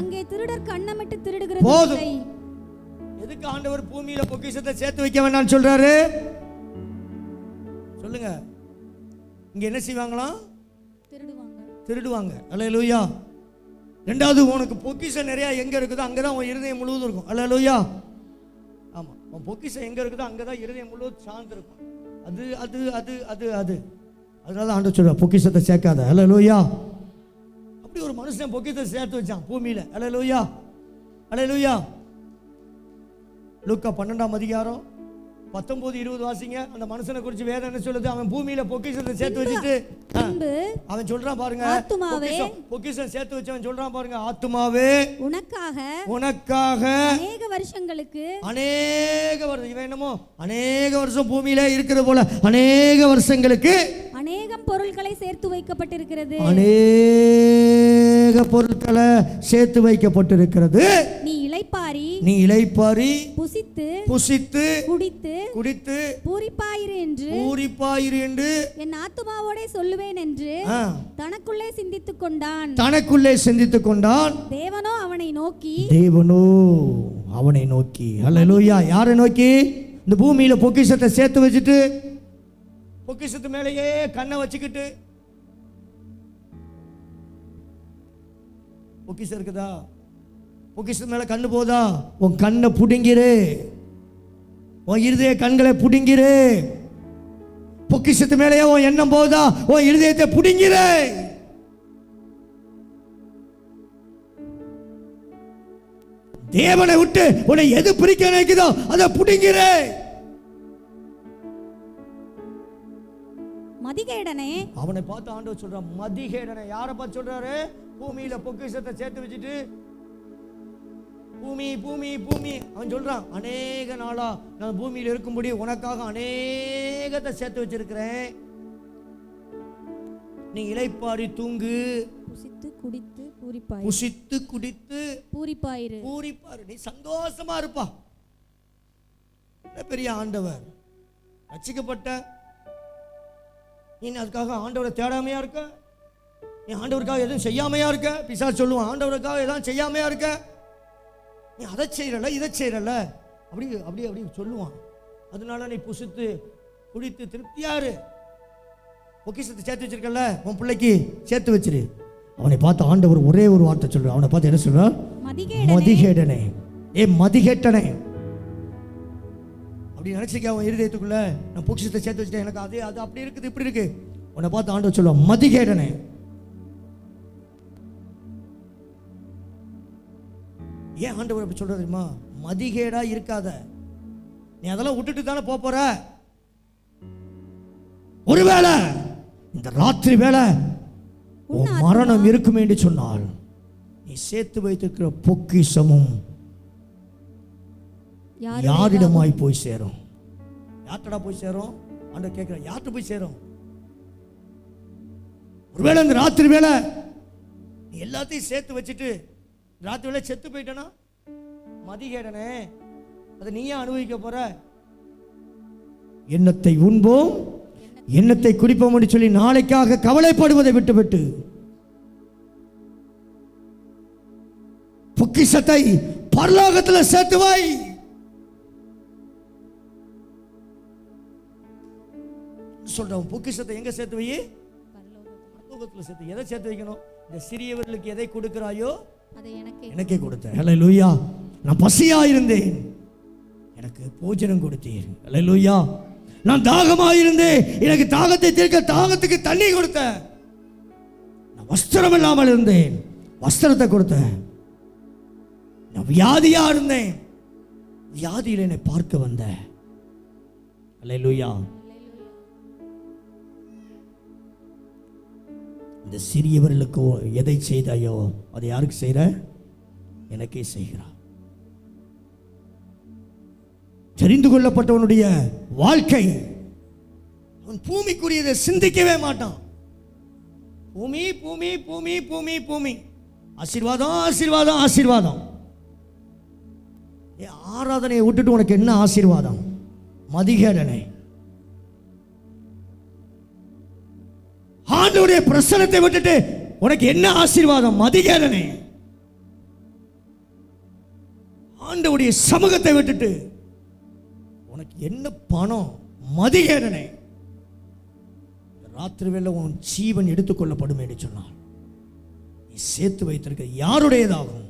அங்கே திருடர் கண்ணமிட்டு திருடுகிறதும் இல்லை. எதுக்கு ஆண்டவர் பூமியில பொக்கிஷத்தை சேர்த்து வைக்க வேண்டாம்னு சொல்றாரு? சொல்லுங்க. இங்க என்ன செய்வாங்களாம்? திருடுவாங்க. அல்லேலூயா. ரெண்டாவது, உனக்கு பொக்கிஷம் நிறைய எங்க இருக்குதோ அங்கதான் உன் இருதயம் முழுவதும் இருக்கும். அல்லேலூயா. ஆமா, உன் பொக்கிஷம் எங்க இருக்குதோ அங்கதான் இருதயம் முழுவதும் சார்ந்து இருக்கும். அது அதனால ஆண்டவர் சொல்றார் பொக்கிஷத்தை சேர்க்காத. அல்லேலூயா. அப்படி ஒரு மனுஷன் பொக்கிஷத்தை சேர்த்து வச்சான் பூமியில. அல்லேலூயா. அல்லேலூயா. லூக்கா 12ஆம் அதிகாரம் 19-20 வாசிங்க. அந்த மனுஷனை குறித்து வேதம் என்ன சொல்லுது? அவன் பூமியில பொக்கிஷத்தை சேர்த்து வச்சுட்டு அவன் சொல்றான் பாருங்க, பொக்கிஷம் சேர்த்து வச்சவன் சொல்றான் பாருங்க, ஆத்துமாவே உனக்காக அநேக வருஷங்களுக்கு இவன் என்னமோ அநேக வருஷம் பூமியில இருக்கிறது போல அநேக வருஷங்களுக்கு அநேகம் பொருட்களை சேர்த்து வைக்கப்பட்டிருக்கிறது. அநேக பொருட்களை சேர்த்து வைக்கப்பட்டிருக்கிறது. நீ இளைப்பாரி புசித்து குடித்து பூரிப்பாயிரு என்று என் ஆத்துமாவோடே சொல்லுவேன் என்று தனக்குள்ளே சிந்தித்துக் கொண்டான். தேவனோ அவனை நோக்கி அல்லேலூயா. யாரை நோக்கி? இந்த பூமியில பொக்கிஷத்தை சேர்த்து வச்சுட்டு பொக்கிஷத்து மேலேயே கண்ணை வச்சுக்கிட்டு, பொக்கிஷம் இருக்குதா? பொக்கிஷத்து மேல கண்ணு போதா? உன் கண்ணை புடுங்கிரு. உன் இருதய கண்களை புடுங்கிரு. பொக்கிஷத்து மேலேயே உன் எண்ணம் போதா? உன் இருதயத்தை புடுங்கிரு. தேவனை விட்டு உன்னை எது பிரிக்க நினைக்குதோ அதை புடுங்கிரு. மதிகேடனே, அவனை பார்த்து ஆண்டவர் சொல்றான் மதிகேடனே. யாரை பார்த்து சொல்றாரு? பூமியில பொக்கிஷத்தை சேர்த்து வச்சுட்டு பூமி பூமி பூமி அவன் சொல்றான், அநேக நாளா நான் பூமியில இருக்கும்படி உனக்காக அநேகத்தை சேர்த்து வச்சிருக்கிறேன். நீ இளைப்பாரி தூங்கு, புசித்து குடித்து பூரிப்பாயிரு. நீ சந்தோஷமா இருப்பா. பெரிய ஆண்டவர் ரட்சிக்கப்பட்ட நீ அதுக்காக ஆண்டவரை தேடாமையா இருக்க? நீ ஆண்டவருக்காக எதுவும் செய்யாமையா இருக்க? பிசாசு சொல்லுவான், ஆண்டவருக்காக எதாவது செய்யாமையா இருக்க, நீ அதை செய்யறல இதை செய்யறல அப்படி அப்படி அப்படி சொல்லுவான். அதனால நீ புசித்து குடித்து திருப்தியாரு. பொக்கிஷத்தை சேர்த்து வச்சிருக்கல, உன் பிள்ளைக்கு சேர்த்து வச்சிரு. அவனை பார்த்து ஆண்டவர் ஒரே ஒரு வார்த்தை சொல்றார். அவனை பார்த்து என்ன சொல்றார்? மதிகேடனே, மதிகேட்டனே. அப்படி நினைச்சிக்க அவன் இருதயத்துக்குள்ள, நான் பொக்கிஷத்தை சேர்த்து வச்சுட்டேன், எனக்கு அது அப்படி இருக்குது இப்படி இருக்கு. உன்னை பார்த்து ஆண்டவர் சொல்லுவான் மதிகேடனே. ஏன் ஆண்டவர் அப்படி சொல்றது தெரியுமா? மதிகேடா இருக்காத. நீ அதெல்லாம் விட்டுட்டு தானே போற. ஒருவேளை இந்த ராத்திரி வேளை மரணம் இருக்குமே என்று சொன்னால் நீ சேர்த்து வைத்திருக்கிற பொக்கிஷமும் யாரிடமாய் போய் சேரும்? யார்டா போய் சேரும்? ஆண்டவர் கேட்கிற, யார்கிட்ட போய் சேரும்? ஒருவேளை இந்த ராத்திரி வேளை நீ எல்லாத்தையும் சேர்த்து வச்சுட்டு ராத்திரி வேளை செத்து போயிட்டனா, மதிகேடனே, அதை நீயே அனுபவிக்க போற. எண்ணத்தை உண்போம் எண்ணத்தை குடிப்போம் என்று சொல்லி நாளைக்காக கவலைப்படுவதை விட்டுவிட்டு பொக்கிஷத்தை பரலோகத்தில் சேர்த்து வை. சொல்றோம், பொக்கிஷத்தை எங்க சேர்த்து வை? பரலோகத்தில் சேர்த்து. எதை சேர்த்து வைக்கணும்? இந்த சிறியவர்களுக்கு எதை கொடுக்கிறாயோ அதை எனக்கே கொடுத்த. ஹல்லேலூயா. நான் பசியா இருந்தேன், எனக்கு போஜனம் கொடுத்தீர். ஹல்லேலூயா. நான் தாகமா இருந்தேன், எனக்கு தாகத்தை தீர்க்க தாகத்துக்கு தண்ணி கொடுத்த. நான் வஸ்திரம் இல்லாமல் இருந்தேன், வஸ்திரத்தை கொடுத்த. நான் வியாதியா இருந்தேன், வியாதியில் என்னை பார்க்க வந்த. ஹல்லேலூயா. இந்த சிறியவர்களுக்கு எதை செய்தாயோ அதை யாருக்கு செய்கிற? எனக்கே செய்கிறார். தெரிந்து கொள்ளப்பட்டவனுடைய வாழ்க்கை, அவன் பூமிக்குரியதை சிந்திக்கவே மாட்டான். பூமி பூமி பூமி பூமி பூமி. ஆசீர்வாதம், ஆசீர்வாதம், ஆசீர்வாதம். ஆராதனையை விட்டுட்டு உனக்கு என்ன ஆசீர்வாதம்? மதிகேடனே, ஆண்டவருடைய பிரசன்னத்தை விட்டுட்டு உனக்கு என்ன ஆசீர்வாதம்? மதிகேடனே, ஆண்டவருடைய சமூகத்தை விட்டுட்டு உனக்கு என்ன பணம்? மதிகேடனே, ராத்திரி வேளை உன் ஜீவன் எடுத்துக்கொள்ளப்படும் என்று சொன்னார். நீ சேர்த்து வைத்திருக்க யாருடையதாகும்?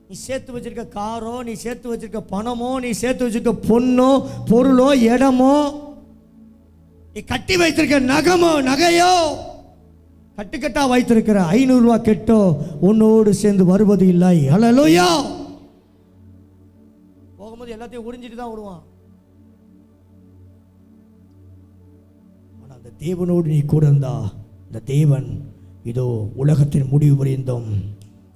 நீ சேர்த்து வச்சிருக்க காரோ, நீ சேர்த்து வச்சிருக்க பணமோ, நீ சேர்த்து வச்சிருக்க பொண்ணோ, பொருளோ, இடமோ, நீ கட்டி வைத்திருக்க நகையோ, கட்டுக்கட்டா வைத்திருக்கிற 500 ரூபாய் கெட்டோ உன்னோடு சேர்ந்து வருவது இல்லை. ஹல்லேலூயா. போகும்போது எல்லாத்தையும் உறிஞ்சிட்டு தான் விடுவான். ஆனா அந்த தேவனோடு நீ கூட இருந்தா, இந்த தேவன் இதோ உலகத்தின் முடிவு பரியந்தம்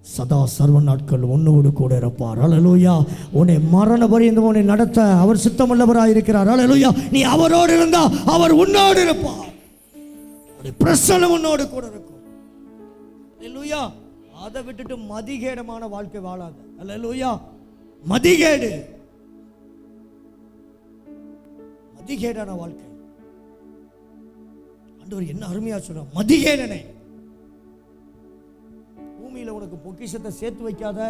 சதா சர்வ நாட்கள் உன்னோடு கூட இருப்பார். ஹல்லேலூயா. உன்னை மரண பரியந்தம் உன்னை நடத்த அவர் சித்தமுள்ளவராக இருக்கிறார். ஹல்லேலூயா. நீ அவரோடு இருந்தா அவர் உன்னோடு இருப்பார். பிரசன்னம் உன்னோடு கூட இருக்கும். ஹல்லேலூயா. அதை விட்டுட்டு மதிகேடமான வாழ்க்கை வாழாத. ஹல்லேலூயா. மதிகேடு, மதிகேடான வாழ்க்கை. ஆண்டவர் என்ன அருமையா சொல்றார், மதிகேடனே, பூமியில உனக்கு பொக்கிஷத்தை சேர்த்து வைக்காத.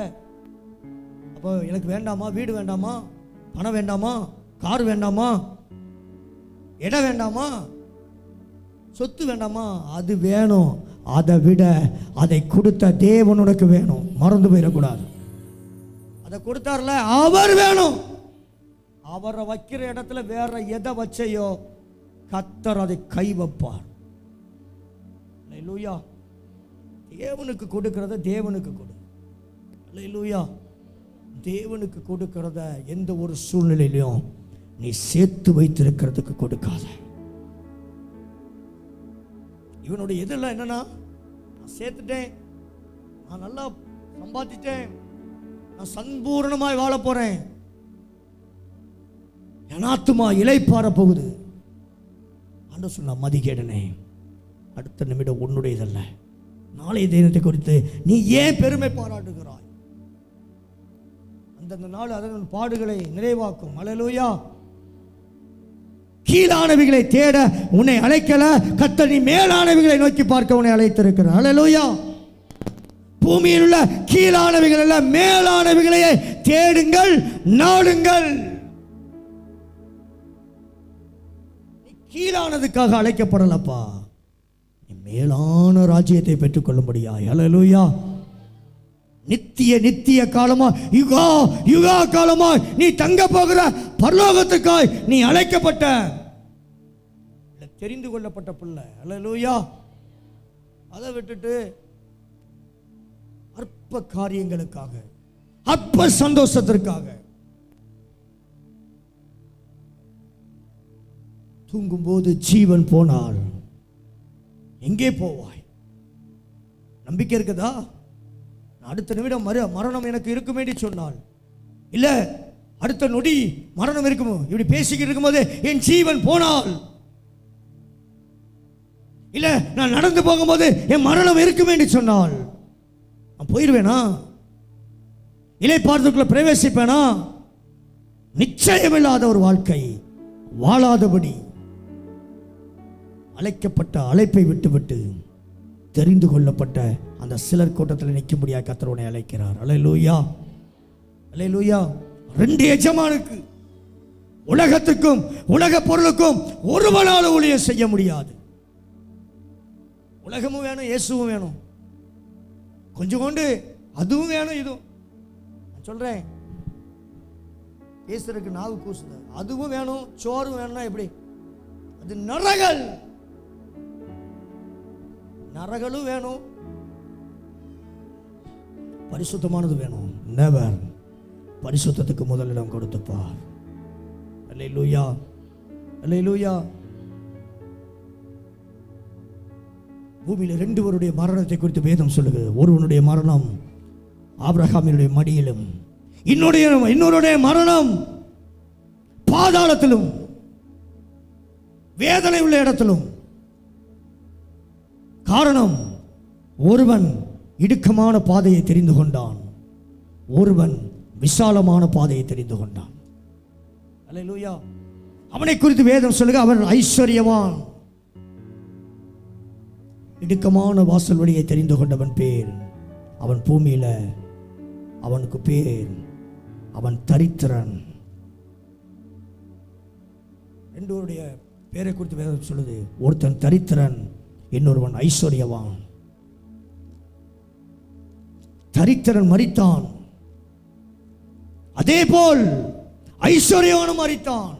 அப்போ எனக்கு வேண்டாமா? வீடு வேண்டாமா? பணம் வேண்டாமா? கார் வேண்டாமா? இடம் வேண்டாமா? சொத்து வேண்டாமா? அது வேணும். அதை விட அதை கொடுத்த தேவன் உனக்கு வேணும். மறந்து போயிடக்கூடாது. அதை கொடுத்தார்ல, அவர் வேணும். அவரை வைக்கிற இடத்துல வேற எதை வச்சையோ கர்த்தர் அதை கை வைப்பார். ஹல்லேலூயா. தேவனுக்கு கொடுக்கிறத தேவனுக்கு கொடு. ஹல்லேலூயா. தேவனுக்கு கொடுக்கிறத எந்த ஒரு சூழ்நிலையிலும் நீ சேர்த்து வைத்திருக்கிறதுக்கு கொடுக்காத. இவனுடைய எதெல்லாம் என்னன்னா, நான் சேர்த்துட்டேன், நான் நல்லா சம்பாதிச்சிட்டேன், நான் சம்பூர்ணமாய் வாழ போறேன், என் ஆத்துமா இளைப்பாற போகுது. ஆண்டவர் சொன்னா, மதிகேடனே, அடுத்த நிமிடம் உன்னுடையதல்ல. நாளைய தினத்தை குறித்து நீ ஏன் பெருமை பாராட்டுகிறாய்? அந்தந்த நாள் அதன் பாடுகளை நிறைவாக்கும். ஹல்லேலூயா. கீழானவைகளை தேட உன்னை அழைக்கல, கர்த்தர் நீ மேலானவைகளை நோக்கி பார்க்க உன்னை அழைத்திருக்கிறார். ஹல்லேலூயா. பூமியில் உள்ள கீழானவைகள் அல்ல, மேலானவைகளையே தேடுங்கள், நாடுங்கள். நீ கீழானதுக்காக அழைக்கப்படலப்பா, நீ மேலான ராஜ்யத்தை பெற்றுக்கொள்ளும்படியாய். ஹல்லேலூயா. நித்திய காலமா, யுகா காலமா நீ தங்க போகிற பரலோகத்துக்காய் நீ அழைக்கப்பட்ட, தெரிந்து கொள்ளப்பட்ட பிள்ளை. ஹல்லேலூயா. அதை விட்டுட்டு அற்ப காரியங்களுக்காக, அற்ப சந்தோஷத்திற்காக தூங்கும்போது ஜீவன் போனால் எங்கே போவாய்? நம்பிக்கை இருக்குதா? அடுத்த நிமிடம் மரணம் எனக்கு இருக்குமே சொன்னால், இல்ல அடுத்த நொடி மரணம் இருக்குமோ, இப்படி பேசிக்கிட்டு இருக்கும்போது என் ஜீவன் போனால், இல்ல நான் நடந்து போகும்போது என் மரணம் இருக்குமே சொன்னால் நான் போயிடுவேனா? இளைப்பாறுதலுக்குள்ள பிரவேசிப்பேனா? நிச்சயமில்லாத ஒரு வாழ்க்கை வாழாதபடி அழைக்கப்பட்ட அழைப்பை விட்டுவிட்டு தெரிந்து கொள்ளப்பட்ட அந்த சிலர் கூட்டத்தில் நிற்கும்படியாக கர்த்தர் உன்னை அழைக்கிறார். ஹல்லேலூயா. ஹல்லேலூயா. 2 எஜமானுக்கு, உலகத்துக்கும் உலக பொருளுக்கும் ஒருவனால ஊழியம் செய்ய முடியாது. உலகமும் வேணும், இயேசுவும் வேணும். கொஞ்சம் கொண்டு அதுவும் வேணும், இதுவும். நான் சொல்றேன், பேசுறதுக்கு நாவு கூசுது. அதுவும் வேணும், சோறும் வேணும்னா எப்படி? அது நரகல். நரகலும் வேணும், பரிசுத்தமானது வேணும். நெவர். பரிசுத்தத்துக்கு முதலிடம் கொடுத்துப்பார். அல்லேலூயா. அல்லேலூயா. பூமியில் 2 பேருடைய மரணத்தை குறித்து வேதம் சொல்லுகிறது. ஒருவனுடைய மரணம் ஆபிரகாமினுடைய மடியிலும், இன்னொருடைய மரணம் பாதாளத்திலும், வேதனை உள்ள இடத்திலும். காரணம், ஒருவன் இடுக்கமான பாதையை தெரிந்து கொண்டான், ஒருவன் விசாலமான பாதையை தெரிந்து கொண்டான். அல்லேலூயா. அவனை குறித்து வேதம் சொல்லுங்க, அவன் ஐஸ்வர்யவான். இடுக்கமான வாசல் வழியை தெரிந்து கொண்டவன் பேர், அவன் பூமியில அவனுக்கு பேர், அவன் தரித்திரன். ரெண்டுடைய பேரை குறித்து வேதம் சொல்லுது, ஒருத்தன் தரித்திரன், இன்னொருவன் ஐஸ்வர்யவான். தரித்திரன் மரித்தான், அதே போல் ஐஸ்வர்யவானும் மரித்தான்.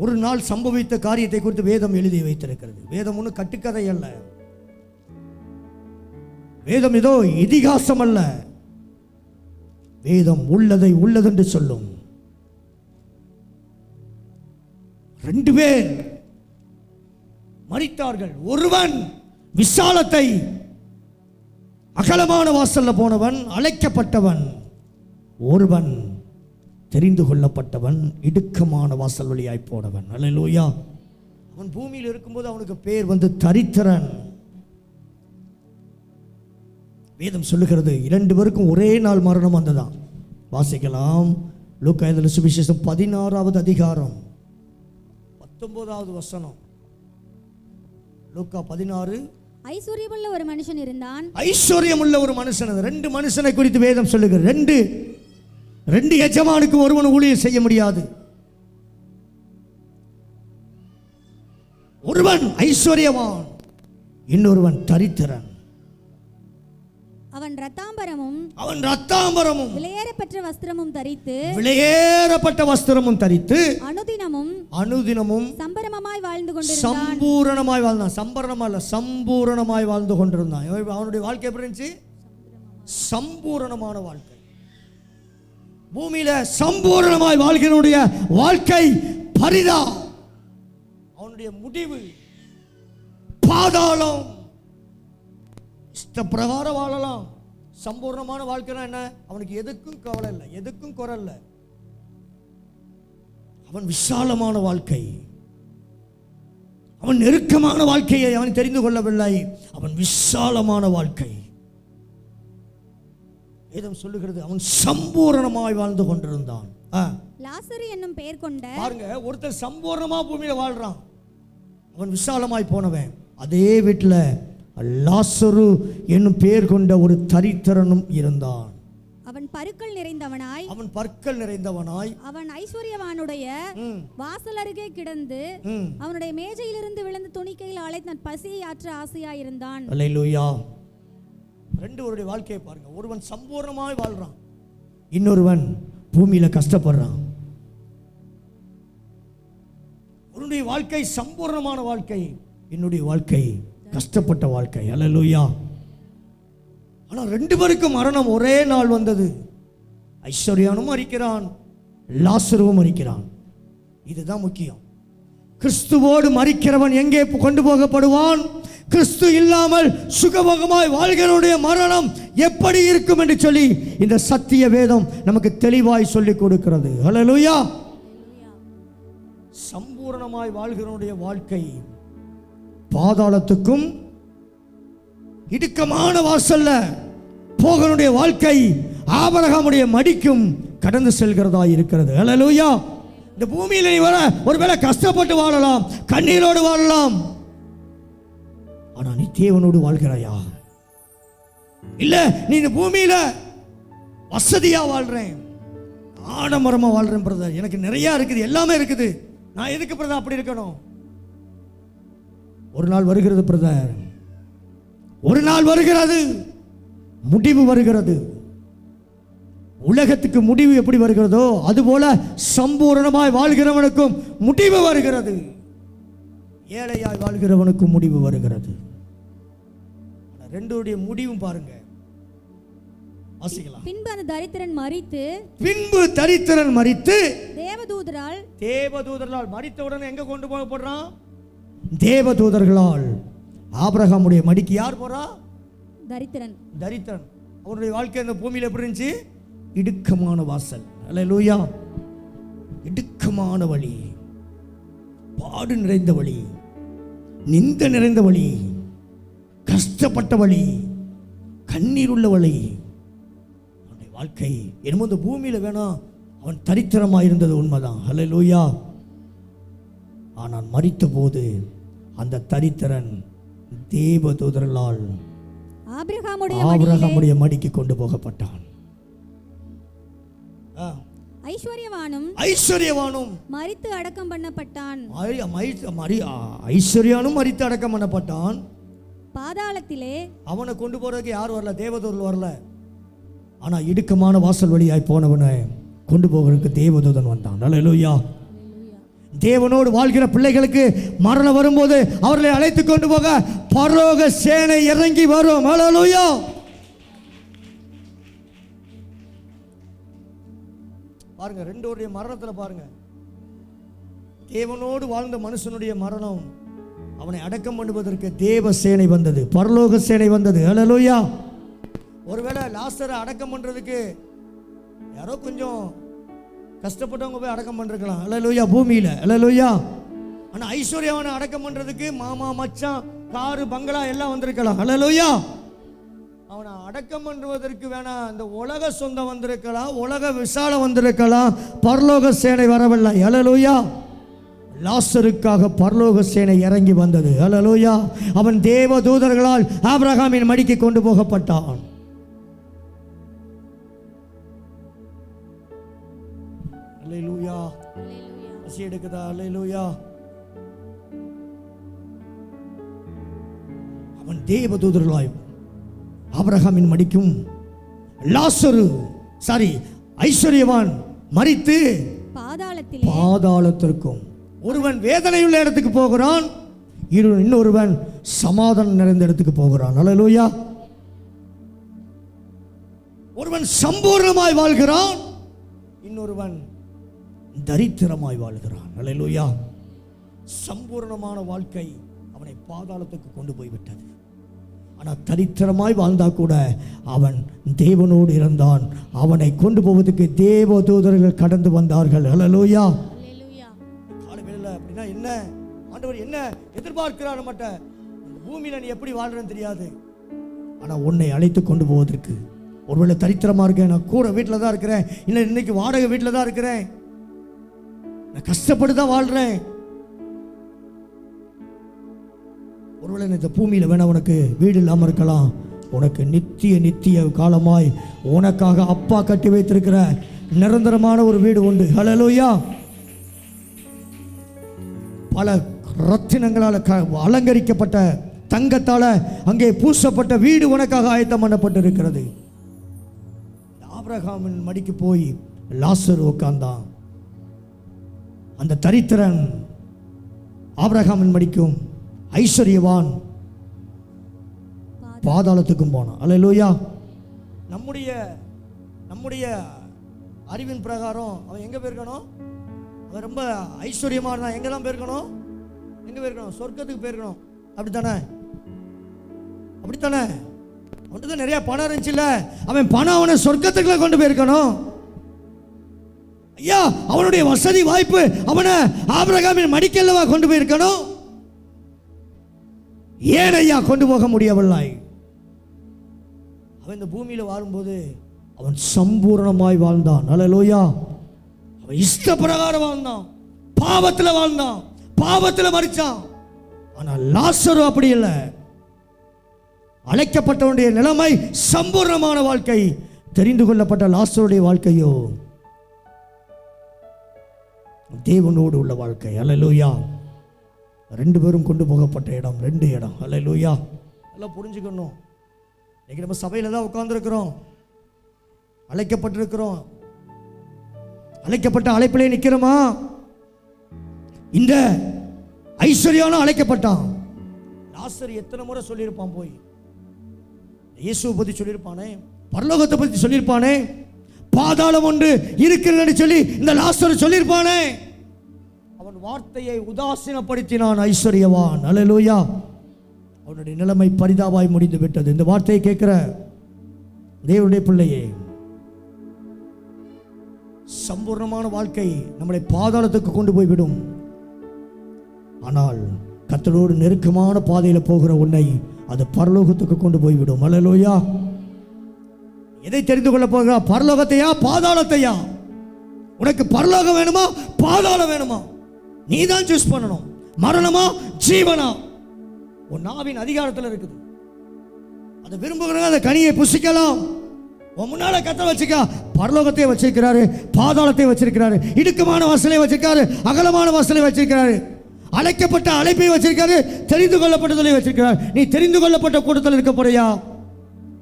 ஒரு நாள் சம்பவித்த காரியத்தை குறித்து வேதம் எழுதி வைத்திருக்கிறது. வேதம் ஒன்றும் கட்டுக்கதை அல்ல, வேதம் ஏதோ இதிகாசம் அல்ல, வேதம் உள்ளதை உள்ளதென்று சொல்லும். 2 பேர் மரித்தார்கள். ஒருவன் விசாலத்தை அகலமான வாசல்ல போனவன், அழைக்கப்பட்டவன். ஒருவன் தெரிந்து கொள்ளப்பட்டவன், இடுக்கமான வாசல் வழியாய் போனவன். அல்லேலூயா. அவன் பூமியில் இருக்கும்போது அவனுக்கு பேர் தரித்திரன். வேதம் சொல்லுகிறது 2 பேருக்கும் ஒரே நாள் மரணம் வந்ததான். வாசிக்கலாம், லூக்கா எழுதின சுவிசேஷம் 16வது அதிகாரம் 19வது வசனம். லூக்கா 16. ஐஸ்வர்யமுள்ள ஒரு மனுஷன் இருந்தான். ஐஸ்வர்யமுள்ள ஒரு மனுஷன். 2 மனுஷனை குறித்து வேதம் சொல்லுகிறது. 2 எஜமானுக்கு ஒருவன் ஊழியம் செய்ய முடியாது. ஒருவன் ஐஸ்வர்யவான், இன்னொருவன் தரித்திரன். அவன் ரத்தாம்பரமும் விலையேறப்பட்ட வஸ்திரமும் தரித்து அனுதினமும் சம்பூரணமாய் வாழ்ந்தான். சம்பூரணமாய் வாழ்ந்து கொண்டிருந்தான். அவனுடைய வாழ்க்கை எப்படி இருந்துச்சு? சம்பூரணமான வாழ்க்கை. பூமியில சம்பூரணமாய் வாழ்கிறவனுடைய வாழ்க்கை பரிதா. அவனுடைய முடிவு பாதாளம். இஷ்டப்பிரகாரம் வாழலாம். சம்பூர்ணமான வாழ்க்கைனா என்ன? அவனுக்கு எதுக்கும் கவலை இல்லை, எதுக்கும் குறை இல்லை. அவன் விசாலமான வாழ்க்கை, அவன் நெருக்கமான வாழ்க்கையை அவன் தெரிந்து கொள்ளவில்லை. அவன் விசாலமான வாழ்க்கை. வேதம் சொல்லுகிறது அவன் சம்பூரணமாய் வாழ்ந்து கொண்டிருந்தான். லாசரு என்னும் பெயர் கொண்ட, பாருங்க, ஒருத்தர் சம்பூர்ணமா பூமியில வாழ்றான், அவன் விசாலமாய் போனவன். அதே வீட்டில் லாசரு என்னும் பெயர் கொண்ட ஒரு தரித்திரனும் இருந்தான். அவன் பற்கள் நிறைந்தவனாய் அவன் ஐஸ்வர்யவானுடைய வாசல் அருகே கிடந்து அவனுடைய மேஜையிலிருந்து விழுந்து துணிக்கையில் அழைத்து தன் பசியை ஆற்ற ஆசையாயிருந்தான். அல்லேலூயா. 2 பேருடைய வாழ்க்கையை பாருங்க. ஒருவன் சம்பூர்ணமாய் வாழ்றான், இன்னொருவன் பூமியில கஷ்டப்படுறான். உன்னுடைய வாழ்க்கை சம்பூர்ணமான வாழ்க்கை, என்னுடைய வாழ்க்கை கஷ்டப்பட்ட வாழ்க்கை. அல்லேலூயா. ஆனால் 2 பேருக்கும் மரணம் ஒரே நாள் வந்தது. ஐஸ்வர்யானும் மரிக்கிறான், லாசருவும் மரிக்கிறான். இதுதான் முக்கியம். கிறிஸ்துவோடு மரிக்கிறவன் எங்கே கொண்டு போகப்படுவான்? கிறிஸ்து இல்லாமல் சுகபோகமாய் வாழ்கிறவனுடைய மரணம் எப்படி இருக்கும் என்று சொல்லி இந்த சத்திய வேதம் நமக்கு தெளிவாய் சொல்லிக் கொடுக்கிறது. அல்லேலூயா. சம்பூர்ணமாய் வாழ்கிறவனுடைய வாழ்க்கை பாதாளத்துக்கும் இடுக்கமான வாசல்ல போகனுடைய வாழ்க்கை ஆபிரகாமுடைய மடிக்கும் கடந்து செல்கிறதா இருக்கிறது. அல்லேலூயா. இந்த பூமியில நீ ஒருவேளை கஷ்டப்பட்டு வாழலாம், கண்ணீரோடு வாழலாம். ஆனா நீ தேவனோடு வாழ்கிறாயா? இல்ல நீ இந்த பூமியில வசதியா வாழ்றேன், ஆடம்பரமா வாழ்றேன் பிரதர், எனக்கு நிறைய இருக்குது, எல்லாமே இருக்குது, நான் எதுக்கு பிரதர் அப்படி இருக்கணும்? ஒரு நாள் வருகிறது பிரதர், ஒரு நாள் வருகிறது, முடிவு வருகிறது. உலகத்துக்கு முடிவு எப்படி வருகிறதோ அதுபோல சம்பூரணமாய் வாழ்கிறவனுக்கும் முடிவு வருகிறது. ஏழையாய் வாழ்கிறவனுக்கும் முடிவு வருகிறது. 2 முடிவும் பாருங்க, வாசிக்கலாம். பின்பு அந்த தரித்திரன் மரித்து தேவதூதரால் மரித்தவுடனே எங்க கொண்டு போகப்படுறான்? தேவதூதர்களால். ஆபிரகாமுடைய மடிக்கு யார் போறா? தரித்திரன். அவருடைய வாழ்க்கை இந்த பூமியில் எப்படி இருந்துச்சு? இடுக்கமான வாசல். அல்லேலூயா. இடுக்கமான வழி, பாடு நிறைந்த வழி, நிந்த நிறைந்த வழி, கஷ்டப்பட்ட வழி, கண்ணீர் உள்ள வழி. அவனுடைய வாழ்க்கை என்னமோ இந்த பூமியில் வேணாம், அவன் தரித்திரமாக இருந்தது உண்மைதான். ஹல்லேலூயா. ஆனால் மரித்த போது அந்த தரித்திரன் தேவதூதர்களால் ஆபிரகாமுடைய மடிக்கு கொண்டு போகப்பட்டான். ஐஸ்வர்யவானும் மரித்து அடக்கம் பண்ணப்பட்டான். ஐஸ்வர்யானும் மரித்து அடக்கம் பண்ணப்பட்டான். பாதாளத்திலே அவனை கொண்டு போறதுக்கு யார் வரல, தேவதூதர்கள் வரல. ஆனா இடுக்கமான வாசல் வழியாய் போனவனை கொண்டு போகிறதுக்கு தேவதூதன் வந்தான். ஹல்லேலூயா. தேவனோடு வாழ்கிற பிள்ளைகளுக்கு மரணம் வரும்போது அவர்களை அழைத்து கொண்டு போக பரலோக சேனை இறங்கி வரும். ஹல்லேலூயா. பாருங்க, ரெண்டோடைய மரணத்துல பாருங்க, தேவனோடு வாழ்ந்த மனுஷனுடைய மரணம், அவனை அடக்கம் பண்ணுவதற்கு தேவ சேனை வந்தது, பரலோக சேனை வந்தது. ஹல்லேலூயா. ஒருவேளை லாசரை அடக்கம் பண்றதுக்கு யாரோ கொஞ்சம் கஷ்டப்பட்டவங்க போய் அடக்கம் பண்ணிருக்கலாம். ஹல்லேலூயா. பூமியில. ஹல்லேலூயா. ஆனா ஐஸ்வர்யாவனை அடக்கம் பண்றதுக்கு மாமா, மச்சான், காரு, பங்களா எல்லாம் வந்திருக்கலாம். ஹல்லேலூயா. அவனை அடக்கம் பண்ணுவதற்கு வேணாம் இந்த உலக சொந்தம் வந்திருக்கலாம், உலக விசாலம் வந்திருக்கலாம், பரலோக சேனை வரவில்லை. ஹல்லேலூயா. லாசருக்காக பரலோக சேனை இறங்கி வந்தது. ஹல்லேலூயா. அவன் தேவ தூதர்களால் ஆபிரகாமின் மடிக்கு கொண்டு போகப்பட்டான். ஹல்லேலூயா. பசி எடுக்குதா? ஹல்லேலூயா. அவன் தேவ தூதர்களாய் ஆபிரகாமின் மடிக்கும், ஐஸ்வர்யவான் மரித்து பாதாளத்திற்கும். ஒருவன் வேதனையுள்ள இடத்துக்கு போகிறான், இன்னொருவன் சமாதானம் நிறைந்த இடத்துக்கு போகிறான். ஹல்லேலூயா. ஒருவன் சம்பூர்ணமாய் வாழ்கிறான், இன்னொருவன் தரித்திரமாய் வாழ்கிறான். ஹல்லேலூயா. சம்பூர்ணமான வாழ்க்கை அவனை பாதாளத்துக்கு கொண்டு போய்விட்டது. ஆனால் தரித்திரமாய் வாழ்ந்தா கூட அவன் தேவனோடு இருந்தான். அவனை கொண்டு போவதற்கு தேவ தூதர்கள் கடந்து வந்தார்கள். ஹல்லேலூயா. காலைவேளை அப்படின்னா என்ன, ஆண்டவர் என்ன எதிர்பார்க்கிறார் நம்மட்ட? இந்த பூமியில நீ எப்படி வாழ்றன்னு தெரியாது, ஆனால் உன்னை அழைத்து கொண்டு போவதற்கு. ஒருவேளை தரித்திரமா இருக்கேன், நான் கூட வீட்டில் தான் இருக்கிறேன், இல்லை இன்னைக்கு வாடகை வீட்டில் தான் இருக்கிறேன், நான் கஷ்டப்பட்டு தான் வாழ்றேன். ஒருவேளை இந்த பூமியில் வேணா உனக்கு வீடு இல்லாமல் இருக்கலாம், உனக்கு நித்திய காலமாய் உனக்காக அப்பா கட்டி வைத்திருக்கிற நிரந்தரமான ஒரு வீடு உண்டு. ஹல்லேலூயா. பல ரத்தினங்களால் அலங்கரிக்கப்பட்ட தங்கத்தால அங்கே பூசப்பட்ட வீடு உனக்காக ஆயத்தம் பண்ணப்பட்டிருக்கிறது. ஆபிரகாமின் மடிக்கு போய் லாசரு உட்கார்ந்தான். அந்த தரித்திரன் ஆபிரகாமின் மடிக்கும், ஐஸ்வர்யவான் பாதாளத்துக்கும் போனான். ஹல்லேலூயா. நம்முடைய அறிவின் பிரகாரம் அவன் எங்க போயிருக்கணும்? அவன் ரொம்ப ஐஸ்வர்யமா இருந்தான். எங்க தான் போயிருக்கணும்? எங்க போயிருக்கணும்? சொர்க்கத்துக்கு போயிருக்கணும். அப்படித்தானே? அவன்கிட்ட தான் நிறைய பணம் இருந்துச்சுல்ல, அவன் பணம் அவனை சொர்க்கத்துக்குள்ள கொண்டு போயிருக்கணும். ஐயா, அவனுடைய வசதி வாய்ப்பு அவனை ஆபிரகாமின் மடிக்கல்லவா கொண்டு போயிருக்கணும். ஏன் ஐயா கொண்டு போக முடியவில்லை? அவன் இந்த பூமியில வாழும்போது அவன் சம்பூர்ணமாய் வாழ்ந்தான். ஹல்லேலூயா. அவன் இஷ்ட பிரகாரம் வாழ்ந்தான், பாவத்தில் வாழ்ந்தான், பாவத்தில் மரிச்சான். ஆனால் லாசரு அப்படி இல்லை. அழைக்கப்பட்டவனுடைய நிலைமை சம்பூர்ணமான வாழ்க்கை. தெரிந்து கொள்ளப்பட்ட லாசருடைய வாழ்க்கையோ தேவனோடு உள்ள வாழ்க்கை. ஹல்லேலூயா. ரெண்டு பேரும் கொண்டு போகப்பட்ட இடம், ரெண்டு இடம். ஹல்லேலூயா. எல்லாம் புரிஞ்சுக்கணும். இன்னைக்கு நம்ம சபையில் தான் உட்கார்ந்துருக்கிறோம், அழைக்கப்பட்டிருக்கிறோம். அழைக்கப்பட்ட அழைப்பிலே நிற்கிறோமா? இந்த ஐஸ்வர்யானும் அழைக்கப்பட்டான். லாசர் எத்தனை முறை சொல்லியிருப்பான், போய் இயேசுவை பற்றி சொல்லியிருப்பானே, பரலோகத்தை பற்றி சொல்லியிருப்பானே, பாதாளம் ஒன்று இருக்கிறது சொல்லி இந்த லாசர் சொல்லியிருப்பானே. அவன் வார்த்தையை உதாசீனப்படுத்தினான் ஐஸ்வர்யவான். ஹல்லேலூயா. அவனுடைய நிலைமை பரிதாபாய் முடிந்து விட்டது. இந்த வார்த்தையை கேட்கிற தேவனுடைய பிள்ளையே, சம்பூர்ணமான வாழ்க்கை நம்மளை பாதாளத்துக்கு கொண்டு போய்விடும். ஆனால் கர்த்தரோடு நெருக்கமான பாதையில் போகிற உன்னை அது பரலோகத்துக்கு கொண்டு போய்விடும். அல்லேலூயா. எதை தெரிந்து கொள்ள போகிறா? பரலோகத்தையா பாதாளத்தையா? உனக்கு பரலோகம் வேணுமா பாதாளம் வேணுமா? நீ தான் சூஸ் பண்ணணும். மரணமா ஜீவனா? உன் நாவின் அதிகாரத்தில் இருக்குது. அதை விரும்புகிறவங்க அந்த கனியை புசிக்கலாம். உன் முன்னால கத்த வச்சுக்கா. பரலோகத்தை வச்சிருக்கிறாரு, பாதாளத்தை வச்சிருக்கிறாரு, இடுக்கமான வாசலை வச்சிருக்காரு, அகலமான வாசலை வச்சிருக்கிறாரு, அழைக்கப்பட்ட அழைப்பை வச்சிருக்காரு, தெரிந்து கொள்ளப்பட்டதை வச்சிருக்கிறார். நீ தெரிந்து கொள்ளப்பட்ட கூட்டத்தில் இருக்க போறியா?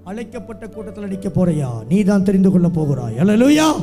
அழைக்கப்பட்ட கூட்டத்தில் நிற்க போறியா? நீ தான் தெரிந்து கொள்ள போகிறாய். அல்லேலூயா.